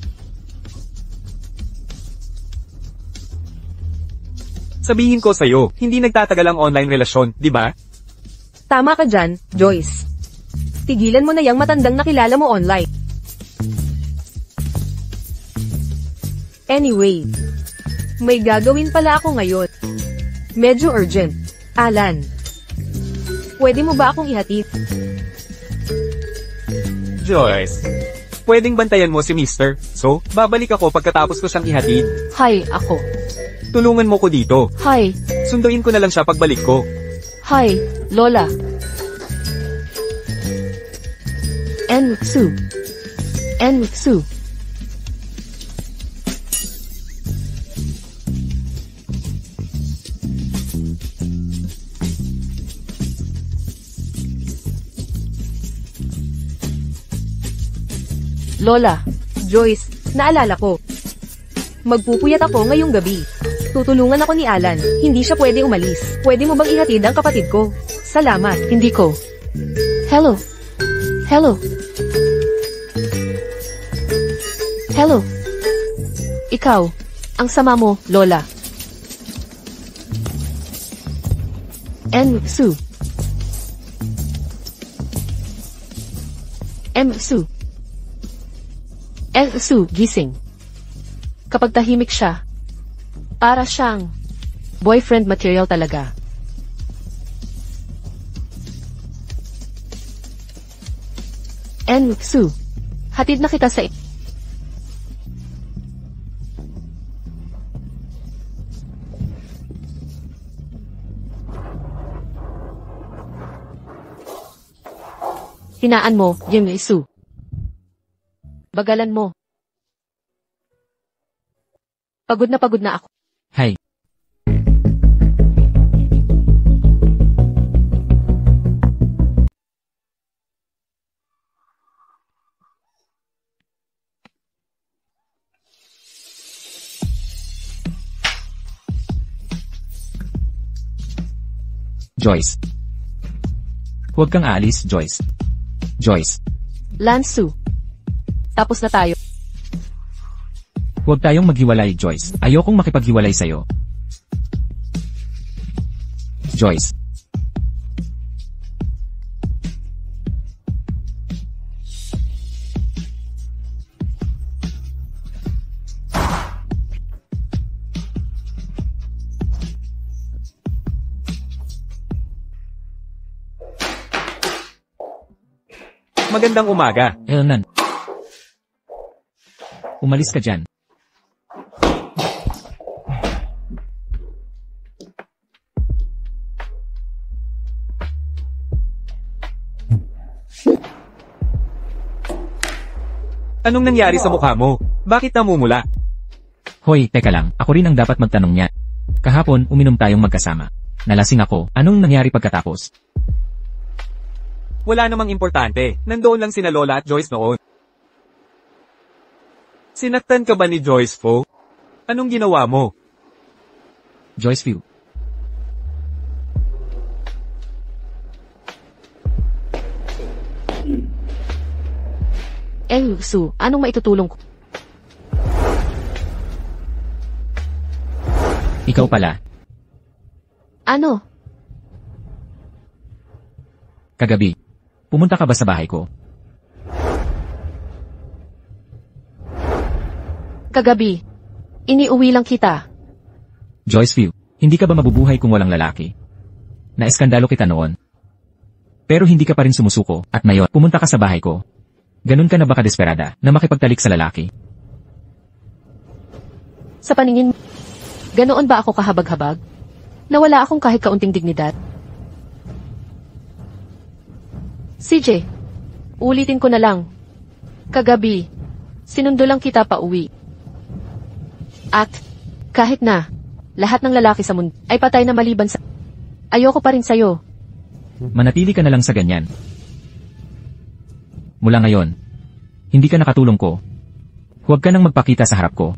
Sabihin ko sa'yo, hindi nagtatagal ang online relasyon, di ba? Tama ka dyan, Joyce. Tigilan mo na yang matandang nakilala mo online. Anyway, may gagawin pala ako ngayon. Medyo urgent. Alan, pwede mo ba akong ihatid? Joyce, pwedeng bantayan mo si Mr. So, babalik ako pagkatapos ko siyang ihatid. Hi, ako. Tulungan mo ko dito. Hi. Sunduin ko na lang siya pagbalik ko. Hi, Lola. Enwiksu. Enwiksu. Lola. Joyce, naalala ko. Magpupuyat ako ngayong gabi. Tutulungan ako ni Alan, hindi siya pwede umalis. Pwede mo bang ihatid ang kapatid ko? Salamat. Hindi ko. Hello. Hello. Hello. Ikaw. Ang sama mo, Lola. Su. Su, gising. Kapag tahimik siya, para siyang boyfriend material talaga. Su, hatid na kita sa... Hinaan mo, Su. Bagalan mo. Pagod na ako. Hay. Joyce. Huwag kang aalis, Joyce. Joyce. Su. Tapos na tayo. Huwag tayong maghiwalay, Joyce. Ayokong makipaghiwalay sa'yo. Joyce. Magandang umaga. Elnan. Umalis ka dyan. Anong nangyari sa mukha mo? Bakit namumula? Hoy, teka lang. Ako rin ang dapat magtanong niya. Kahapon, uminom tayong magkasama. Nalasing ako. Anong nangyari pagkatapos? Wala namang importante. Nandoon lang sina Lola at Joyce noon. Sinaktan ka ba ni Joyce Fo? Anong ginawa mo? Joyce View. Su, anong maitutulong ko? Ikaw pala. Ano? Kagabi. Pumunta ka ba sa bahay ko? Kagabi. Iniuwi lang kita. Joyce View, hindi ka ba mabubuhay kung walang lalaki? Naeskandalo kita noon. Pero hindi ka pa rin sumusuko, at ngayon, pumunta ka sa bahay ko. Ganun ka na ba kadesperada, na makipagtalik sa lalaki? Sa paningin, ganoon ba ako kahabag-habag? Na wala akong kahit kaunting dignidad? CJ, ulitin ko na lang. Kagabi, sinundo lang kita pa uwi. At, kahit na, lahat ng lalaki sa mundo ay patay na maliban sa... Ayoko pa rin sa'yo. Manatili ka na lang sa ganyan. Mula ngayon, hindi ka nakatulong ko. Huwag ka nang magpakita sa harap ko.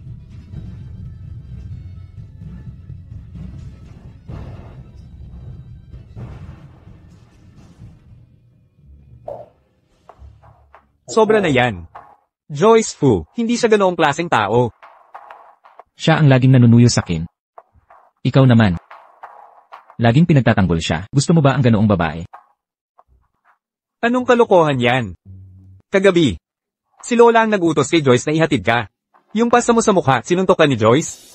Sobra na yan. Joyce Fu, hindi siya ganoong klaseng tao. Siya ang laging nanunuyo sa akin. Ikaw naman. Laging pinagtatanggol siya. Gusto mo ba ang ganoong babae? Anong kalokohan yan? Kagabi, si Lola ang nag-utos kay Joyce na ihatid ka. Yung pasta mo sa mukha, sinuntok ka ni Joyce?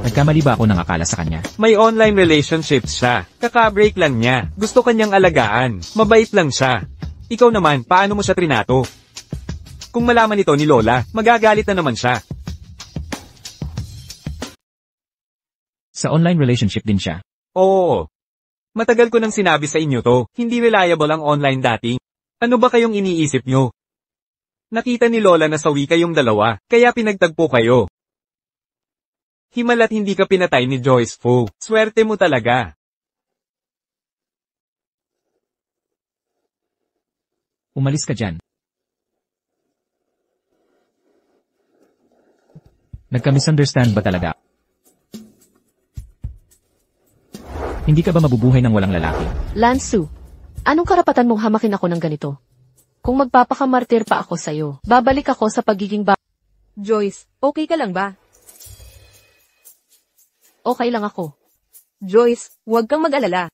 Nagkamali ba ako ng akala sa kanya? May online relationships siya. Kaka-break lang niya. Gusto kanyang alagaan. Mabait lang siya. Ikaw naman, paano mo siya trinato? Kung malaman ito ni Lola, magagalit na naman siya. Sa online relationship din siya. Oo. Matagal ko nang sinabi sa inyo to, hindi reliable ang online dating. Ano ba kayong iniisip nyo? Nakita ni Lola na sawi kayong dalawa, kaya pinagtagpo kayo. Himala't hindi ka pinatay ni Joyce Fu. Swerte mo talaga. Umalis ka dyan. Nagka-misunderstand ba talaga? Hindi ka ba mabubuhay ng walang lalaki? Lansu, anong karapatan mong hamakin ako ng ganito? Kung magpapakamartir pa ako sa'yo, babalik ako sa pagiging Joyce, okay ka lang ba? okay lang ako. Joyce, huwag kang mag-alala.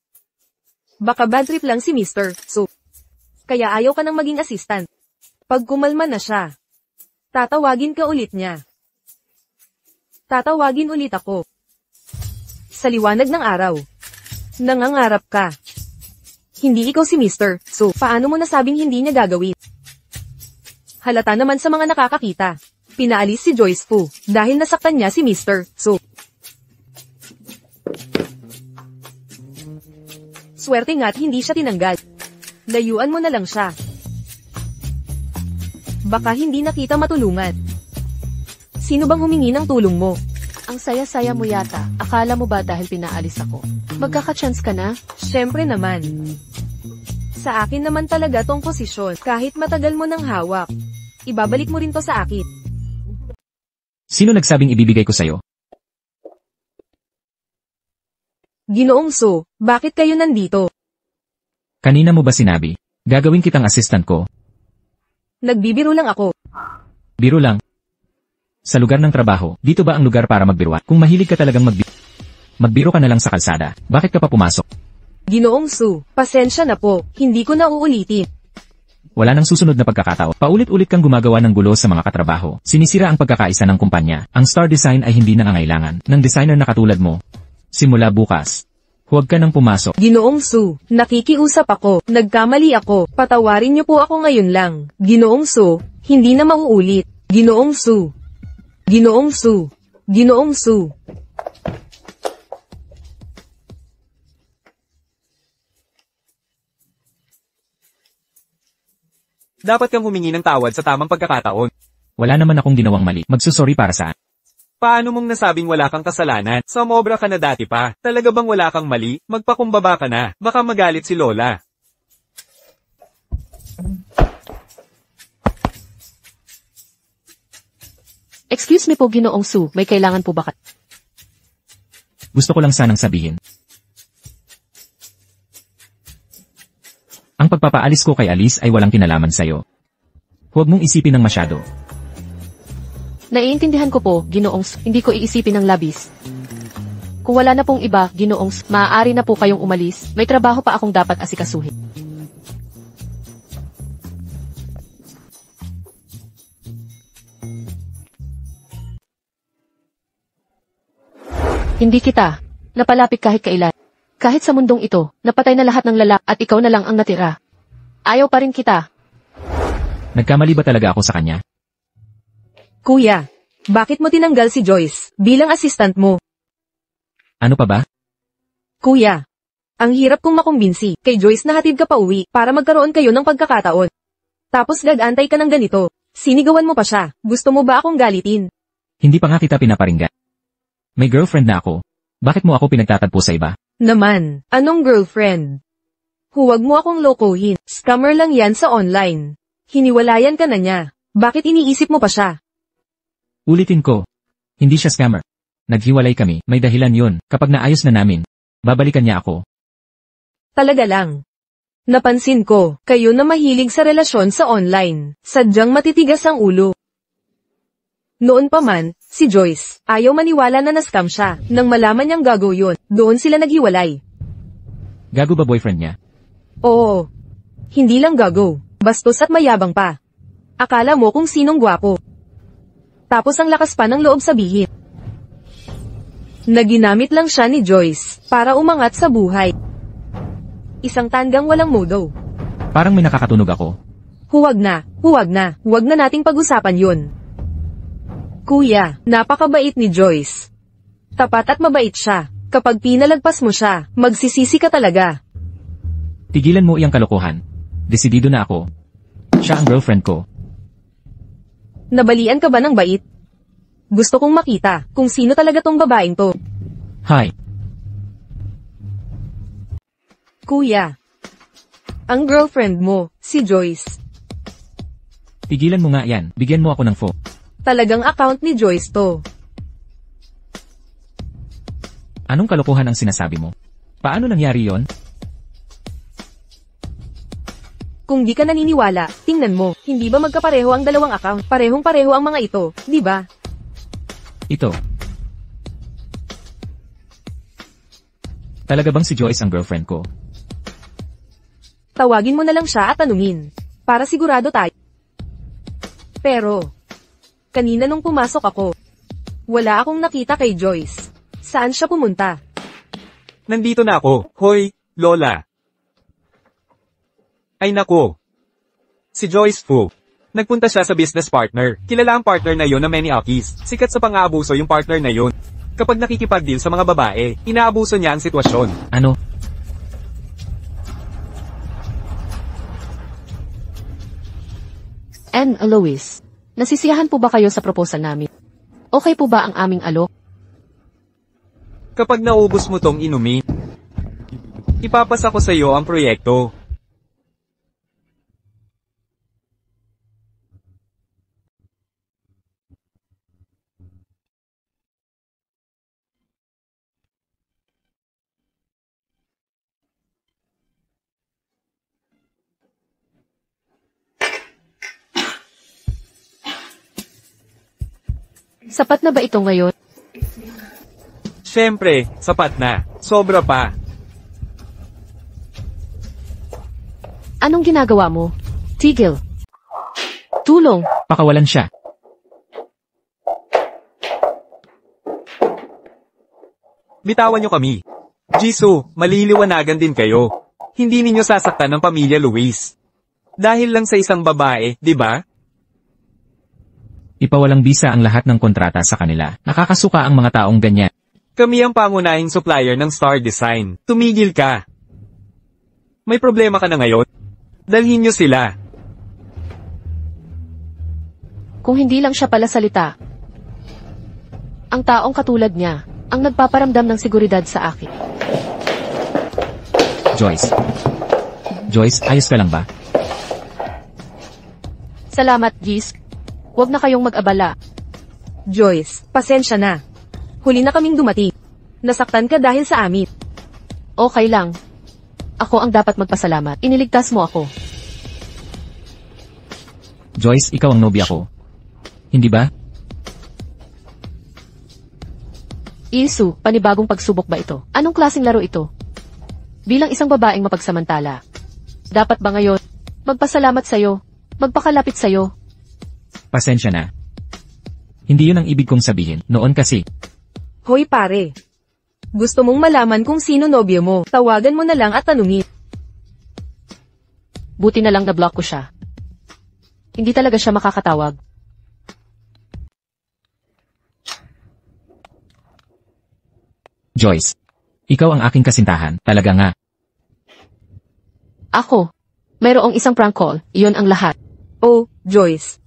Baka bad trip lang si Mr. So, kaya ayaw ka nang maging assistant. Pag kumalma na siya, tatawagin ka ulit niya. Tatawagin ulit ako. Sa liwanag ng araw. Nangangarap ka. Hindi ikaw si Mr. So, paano mo nasabing hindi niya gagawin? Halata naman sa mga nakakakita. Pinaalis si Joyce Fu dahil nasaktan niya si Mr. So. Swerte nga't hindi siya tinanggal. Layuan mo na lang siya. Baka hindi na kita matulungan. Sino bang humingi ng tulong mo? Ang saya-saya mo yata. Akala mo ba dahil pinaalis ako? Magkaka-chance ka na? Syempre naman. Sa akin naman talaga tong posisyon kahit matagal mo nang hawak. Ibabalik mo rin to sa akin. Sino nagsabing ibibigay ko sa'yo? Ginoong So, bakit kayo nandito? Kanina mo ba sinabi? Gagawin kitang assistant ko. Nagbibiro lang ako. Biro lang. Sa lugar ng trabaho, dito ba ang lugar para magbiruan? Kung mahilig ka talagang magbiro ka na lang sa kalsada. Bakit ka pa pumasok? Ginoong Su, pasensya na po, hindi ko na uulitin. Wala nang susunod na pagkakataon. Paulit-ulit kang gumagawa ng gulo sa mga katrabaho. Sinisira ang pagkakaisa ng kumpanya. Ang Star Design ay hindi nangangailangan ng designer na katulad mo. Simula bukas, huwag ka nang pumasok. Ginoong Su, nakikiusap ako, nagkamali ako, patawarin niyo po ako ngayon lang. Ginoong Su, hindi na mauulit. Ginoong Su. Ginoong Su. Ginoong Su. Dapat kang humingi ng tawad sa tamang pagkakataon. Wala naman akong ginawang mali. Magsusorry para saan? Paano mong nasabing wala kang kasalanan? Sumobra ka na dati pa. Talaga bang wala kang mali? Magpakumbaba ka na. Baka magalit si Lola. Excuse me po, Ginoong Su, may kailangan po ba ka? Gusto ko lang sanang sabihin. Ang pagpapaalis ko kay Alice ay walang kinalaman sa'yo. Huwag mong isipin ng masyado. Naiintindihan ko po, Ginoong Su, hindi ko iisipin ng labis. Kung wala na pong iba, Ginoong Su, maaari na po kayong umalis, may trabaho pa akong dapat asikasuhin. Hindi kita napalapit kahit kailan. Kahit sa mundong ito, napatay na lahat ng lalaki at ikaw na lang ang natira. Ayaw pa rin kita. Nagkamali ba talaga ako sa kanya? Kuya, bakit mo tinanggal si Joyce bilang assistant mo? Ano pa ba? Kuya, ang hirap kong makumbinsi kay Joyce na hatid ka pa uwi para magkaroon kayo ng pagkakataon. Tapos gag-antay ka ng ganito. Sinigawan mo pa siya. Gusto mo ba akong galitin? Hindi pa nga kita pinaparinggan. May girlfriend na ako. Bakit mo ako pinagtatagpo sa iba? Naman, anong girlfriend? Huwag mo akong lokohin. Scammer lang yan sa online. Hiniwalayan ka na niya. Bakit iniisip mo pa siya? Ulitin ko. Hindi siya scammer. Naghiwalay kami. May dahilan yun. Kapag naayos na namin, babalikan niya ako. Talaga lang. Napansin ko, kayo na mahilig sa relasyon sa online. Sadyang matitigas ang ulo. Noon pa man, si Joyce, ayaw maniwala na na-scam siya. Nang malaman niyang gago yun, doon sila naghiwalay. Gago ba boyfriend niya? Oo. Hindi lang gago, bastos at mayabang pa. Akala mo kung sinong gwapo. Tapos ang lakas pa ng loob sabihin. Naginamit lang siya ni Joyce, para umangat sa buhay. Isang tandang walang modo. Parang may nakakatunog ako. Huwag na, huwag na, huwag na nating pag-usapan yun. Kuya, napakabait ni Joyce. Tapat at mabait siya. Kapag pinalagpas mo siya, magsisisi ka talaga. Tigilan mo iyang kalokohan. Desidido na ako. Siya ang girlfriend ko. Nabalian ka ba ng bait? Gusto kong makita kung sino talaga tong babaeng to. Hi. Kuya, ang girlfriend mo, si Joyce. Tigilan mo nga yan. Bigyan mo ako ng phone. Talagang account ni Joyce to. Anong kalokohan ang sinasabi mo? Paano nangyari yon? Kung di ka naniniwala, tingnan mo, hindi ba magkapareho ang dalawang account? Parehong-pareho ang mga ito, di ba? Ito. Talaga bang si Joyce ang girlfriend ko? Tawagin mo na lang siya at tanungin. Para sigurado tayo. Pero, kanina nung pumasok ako, wala akong nakita kay Joyce. Saan siya pumunta? Nandito na ako. Hoy, Lola. Ay nako. Si Joyce Fu. Nagpunta siya sa business partner. Kilala ang partner na yon na many Akis. Sikat sa pang-aabuso yung partner na yon. Kapag nakikipag-deal sa mga babae, inaabuso niya ang sitwasyon. Ano? And Alois, nasisiyahan po ba kayo sa proposal namin? Okay po ba ang aming alok? Kapag naubos mo tong inumin, ipapasa ko sa iyo ang proyekto. Sapat na ba ito ngayon? Siyempre, sapat na. Sobra pa. Anong ginagawa mo? Tigil. Tulong. Pakawalan siya. Bitawan niyo kami. Jisoo, maliliwanagan din kayo. Hindi ninyo sasaktan ng pamilya Luis. Dahil lang sa isang babae, di ba? Ipawalang bisa ang lahat ng kontrata sa kanila. Nakakasuka ang mga taong ganyan. Kami ang pangunahing supplier ng Star Design. Tumigil ka. May problema ka na ngayon? Dalhin niyo sila. Kung hindi lang siya pala salita. Ang taong katulad niya, ang nagpaparamdam ng seguridad sa akin. Joyce. Joyce, ayos ka lang ba? Salamat, Gis. Huwag na kayong mag-abala. Joyce, pasensya na. Huli na kaming dumating. Nasaktan ka dahil sa amin. Okay lang. Ako ang dapat magpasalamat. Iniligtas mo ako. Joyce, ikaw ang nobya ko. Hindi ba? Isu, panibagong pagsubok ba ito? Anong klaseng laro ito? Bilang isang babaeng mapagsamantala, dapat ba ngayon magpasalamat sa'yo, magpakalapit sa'yo? Pasensya na. Hindi yun ang ibig kong sabihin. Noon kasi. Hoy pare. Gusto mong malaman kung sino nobyo mo, tawagan mo na lang at tanungin. Buti na lang na-block ko siya. Hindi talaga siya makakatawag. Joyce. Ikaw ang aking kasintahan. Talaga nga. Ako. Mayroong isang prank call. Iyon ang lahat. Oh, Joyce.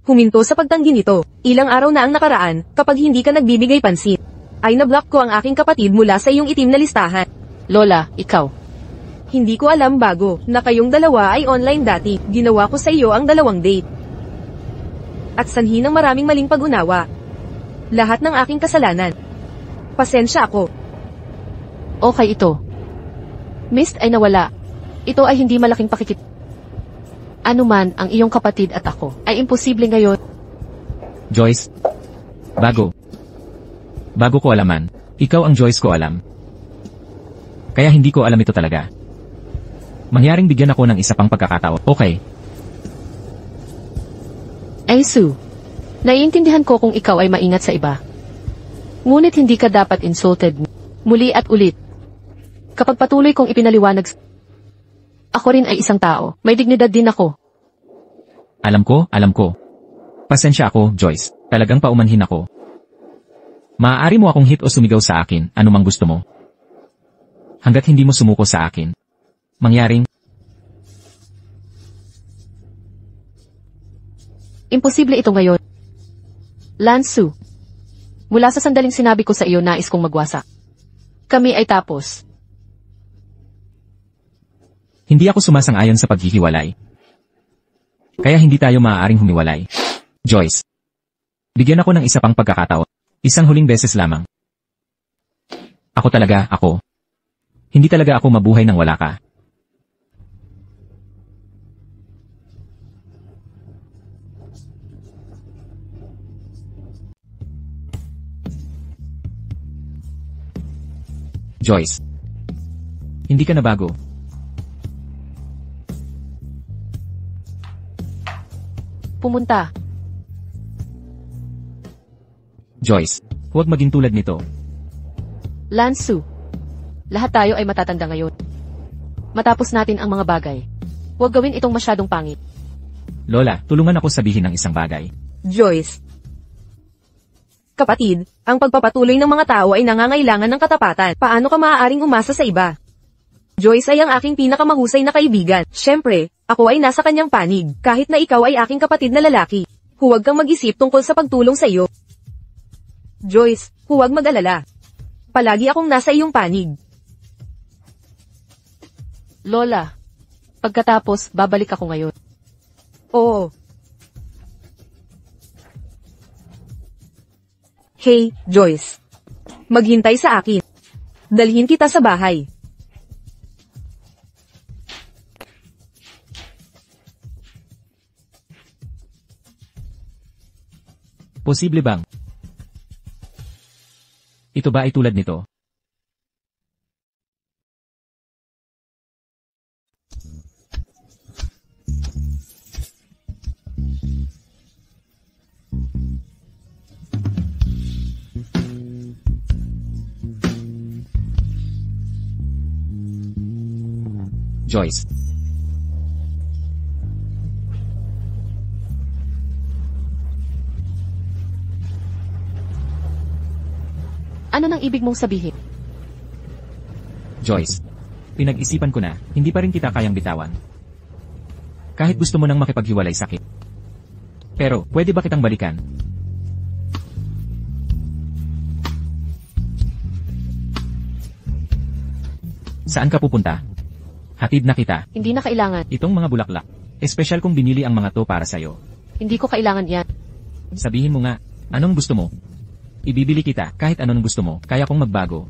Huminto sa pagtanggi nito. Ilang araw na ang nakaraan, kapag hindi ka nagbibigay pansin. Ay na-block ko ang aking kapatid mula sa iyong itim na listahan. Lola, ikaw. Hindi ko alam bago, na kayong dalawa ay online dati. Ginawa ko sa iyo ang 2 date. At sanhi ng maraming maling pag-unawa. Lahat ng aking kasalanan. Pasensya ako. Okay ito. Mist ay nawala. Ito ay hindi malaking pakikip. Ano man ang iyong kapatid at ako, ay imposible ngayon. Joyce. Bago ko alaman. Ikaw ang Joyce ko alam. Kaya hindi ko alam ito talaga. Mangyaring bigyan ako ng isa pang pagkakataon. Okay. Ay Sue. Naiintindihan ko kung ikaw ay maingat sa iba. Ngunit hindi ka dapat insulted. Muli at ulit. Kapag patuloy kong ipinaliwanag, ako rin ay isang tao. May dignidad din ako. Alam ko. Pasensya ako, Joyce. Talagang paumanhin ako. Maaari mo akong hit o sumigaw sa akin, anumang gusto mo. Hanggat hindi mo sumuko sa akin. Mangyaring, imposible ito ngayon. Lansu. Mula sa sandaling sinabi ko sa iyo nais kong magwasak. Kami ay tapos. hindi ako sumasang-ayon sa paghihiwalay. Kaya hindi tayo maaaring humiwalay. Joyce. Bigyan ako ng isa pang pagkakataon. Isang huling beses lamang. Ako talaga, ako. Hindi talaga ako mabuhay nang wala ka. Joyce. Hindi ka na bago. Pumunta. Joyce, huwag maging tulad nito. Lansu. Lahat tayo ay matatanda ngayon. Matapos natin ang mga bagay. Huwag gawin itong masyadong pangit. Lola, tulungan ako sabihin ng isang bagay. Joyce. Kapatid, ang pagpapatuloy ng mga tao ay nangangailangan ng katapatan. Paano ka maaaring umasa sa iba? Joyce ay ang aking pinakamahusay na kaibigan. Siyempre, ako ay nasa kanyang panig, kahit na ikaw ay aking kapatid na lalaki. Huwag kang mag-isip tungkol sa pagtulong sa iyo. Joyce, huwag mag-alala. Palagi akong nasa iyong panig. Lola. Pagkatapos, babalik ako ngayon. Oo. Hey, Joyce. Maghintay sa akin. Dalhin kita sa bahay. Posible bang? Ito ba ay tulad nito? Joyce. Ano nang ibig mong sabihin? Joyce. Pinag-isipan ko na, hindi pa rin kita kayang bitawan. Kahit gusto mo nang makipaghiwalay sakit. Pero, pwede ba kitang balikan? Saan ka pupunta? Hatid na kita. Hindi na kailangan. Itong mga bulaklak. Espesyal kong binili ang mga to para sa'yo. Hindi ko kailangan yan. Sabihin mo nga, anong gusto mo? Ibibili kita kahit anong gusto mo, kaya kong magbago.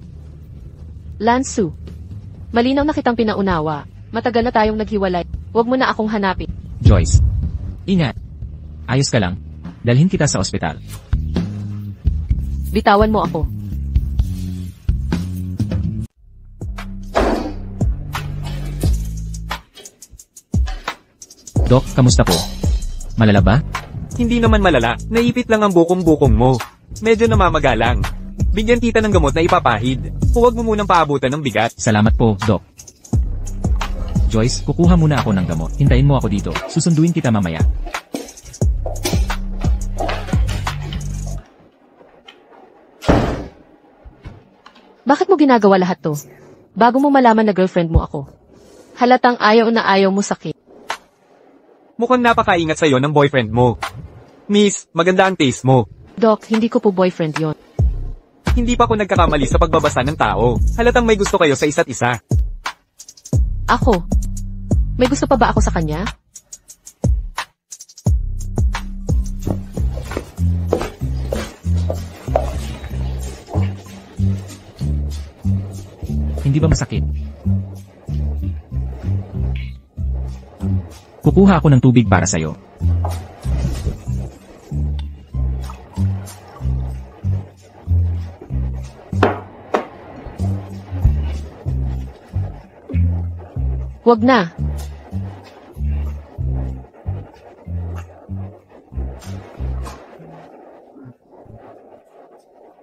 Lansu. Malinaw na kitang pinaunawa. Matagal na tayong naghiwalay. Huwag mo na akong hanapin. Joyce. Ingat. Ayos ka lang. Dalhin kita sa ospital. Bitawan mo ako. Doc, kamusta po? Malala ba? Hindi naman malala, naipit lang ang bukong-bukong mo. Medyo namamagalang. Bigyan kita ng gamot na ipapahid. Huwag mo munang paabutan ng bigat. Salamat po, Doc. Joyce, kukuha muna ako ng gamot. Hintayin mo ako dito. Susunduin kita mamaya. Bakit mo ginagawa lahat to? Bago mo malaman na girlfriend mo ako. Halatang ayaw na ayaw mo sakit. Mukhang napakaingat sa'yo ng boyfriend mo. Miss, maganda ang taste mo. Doc, hindi ko po boyfriend yon. Hindi pa ako nagkakamali sa pagbabasa ng tao. Halatang may gusto kayo sa isa't isa. Ako? May gusto pa ba ako sa kanya? Hindi ba masakit? Kukuha ako ng tubig para sa'yo. Huwag na.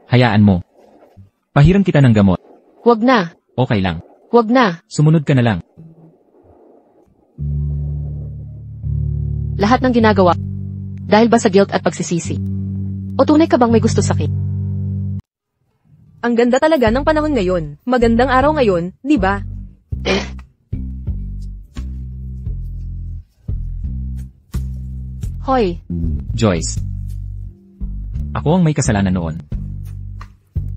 Hayaan mo. Pahiram kita ng gamot. Huwag na. Okay lang. Huwag na. Sumunod ka na lang. Lahat ng ginagawa. Dahil ba sa guilt at pagsisisi? O tunay ka bang may gusto sakit? Ang ganda talaga ng panahon ngayon. Magandang araw ngayon, di ba? Hoy, Joyce. Ako ang may kasalanan noon.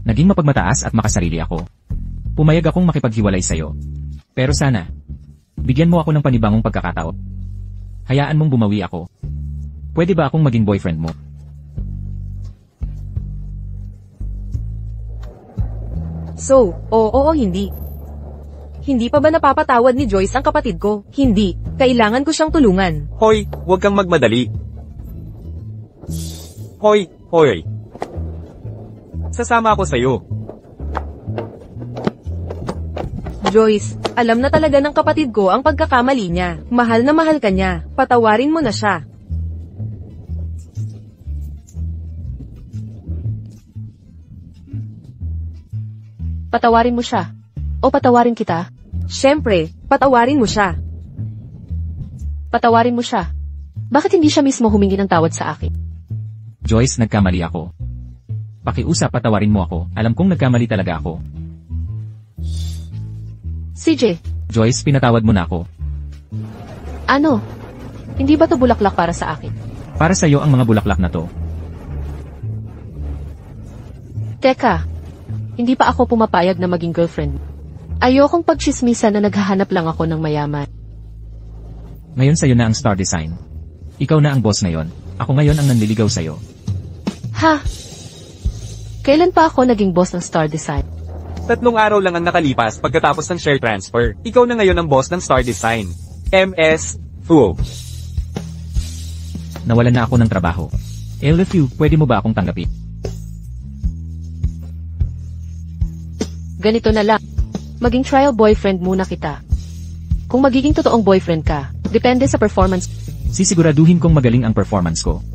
Naging mapagmataas at makasarili ako. Pumayag akong makipaghiwalay sa'yo. Pero sana, bigyan mo ako ng panibagong pagkakataon. Hayaan mong bumawi ako. Pwede ba akong maging boyfriend mo? So, oo o hindi. Hindi pa ba napapatawad ni Joyce ang kapatid ko? Hindi. Kailangan ko siyang tulungan. Hoy, huwag kang magmadali. Hoy, hoy. Sasama ako sa'yo. Joyce, alam na talaga ng kapatid ko ang pagkakamali niya. Mahal na mahal ka niya. Patawarin mo na siya. Patawarin mo siya. O patawarin kita? Siyempre, patawarin mo siya. Patawarin mo siya. Bakit hindi siya mismo humingi ng tawad sa akin? Joyce, nagkamali ako. Pakiusap, patawarin mo ako. Alam kong nagkamali talaga ako. CJ, Joyce, pinatawad mo na ako. ano? Hindi ba to bulaklak para sa akin? Para sa'yo ang mga bulaklak na to. Teka, hindi pa ako pumapayag na maging girlfriend. Ayokong pagchismisan na naghahanap lang ako ng mayaman. Ngayon sa'yo na ang star design. Ikaw na ang boss ngayon. Ako ngayon ang nanliligaw sa'yo. Ha? Kailan pa ako naging boss ng Star Design? 3 araw lang ang nakalipas pagkatapos ng share transfer. Ikaw na ngayon ang boss ng Star Design. MS Fuo. Nawalan na ako ng trabaho. LFU, pwede mo ba akong tanggapin? Ganito na lang. Maging trial boyfriend muna kita. Kung magiging totoong boyfriend ka, depende sa performance. Sisiguraduhin kong magaling ang performance ko.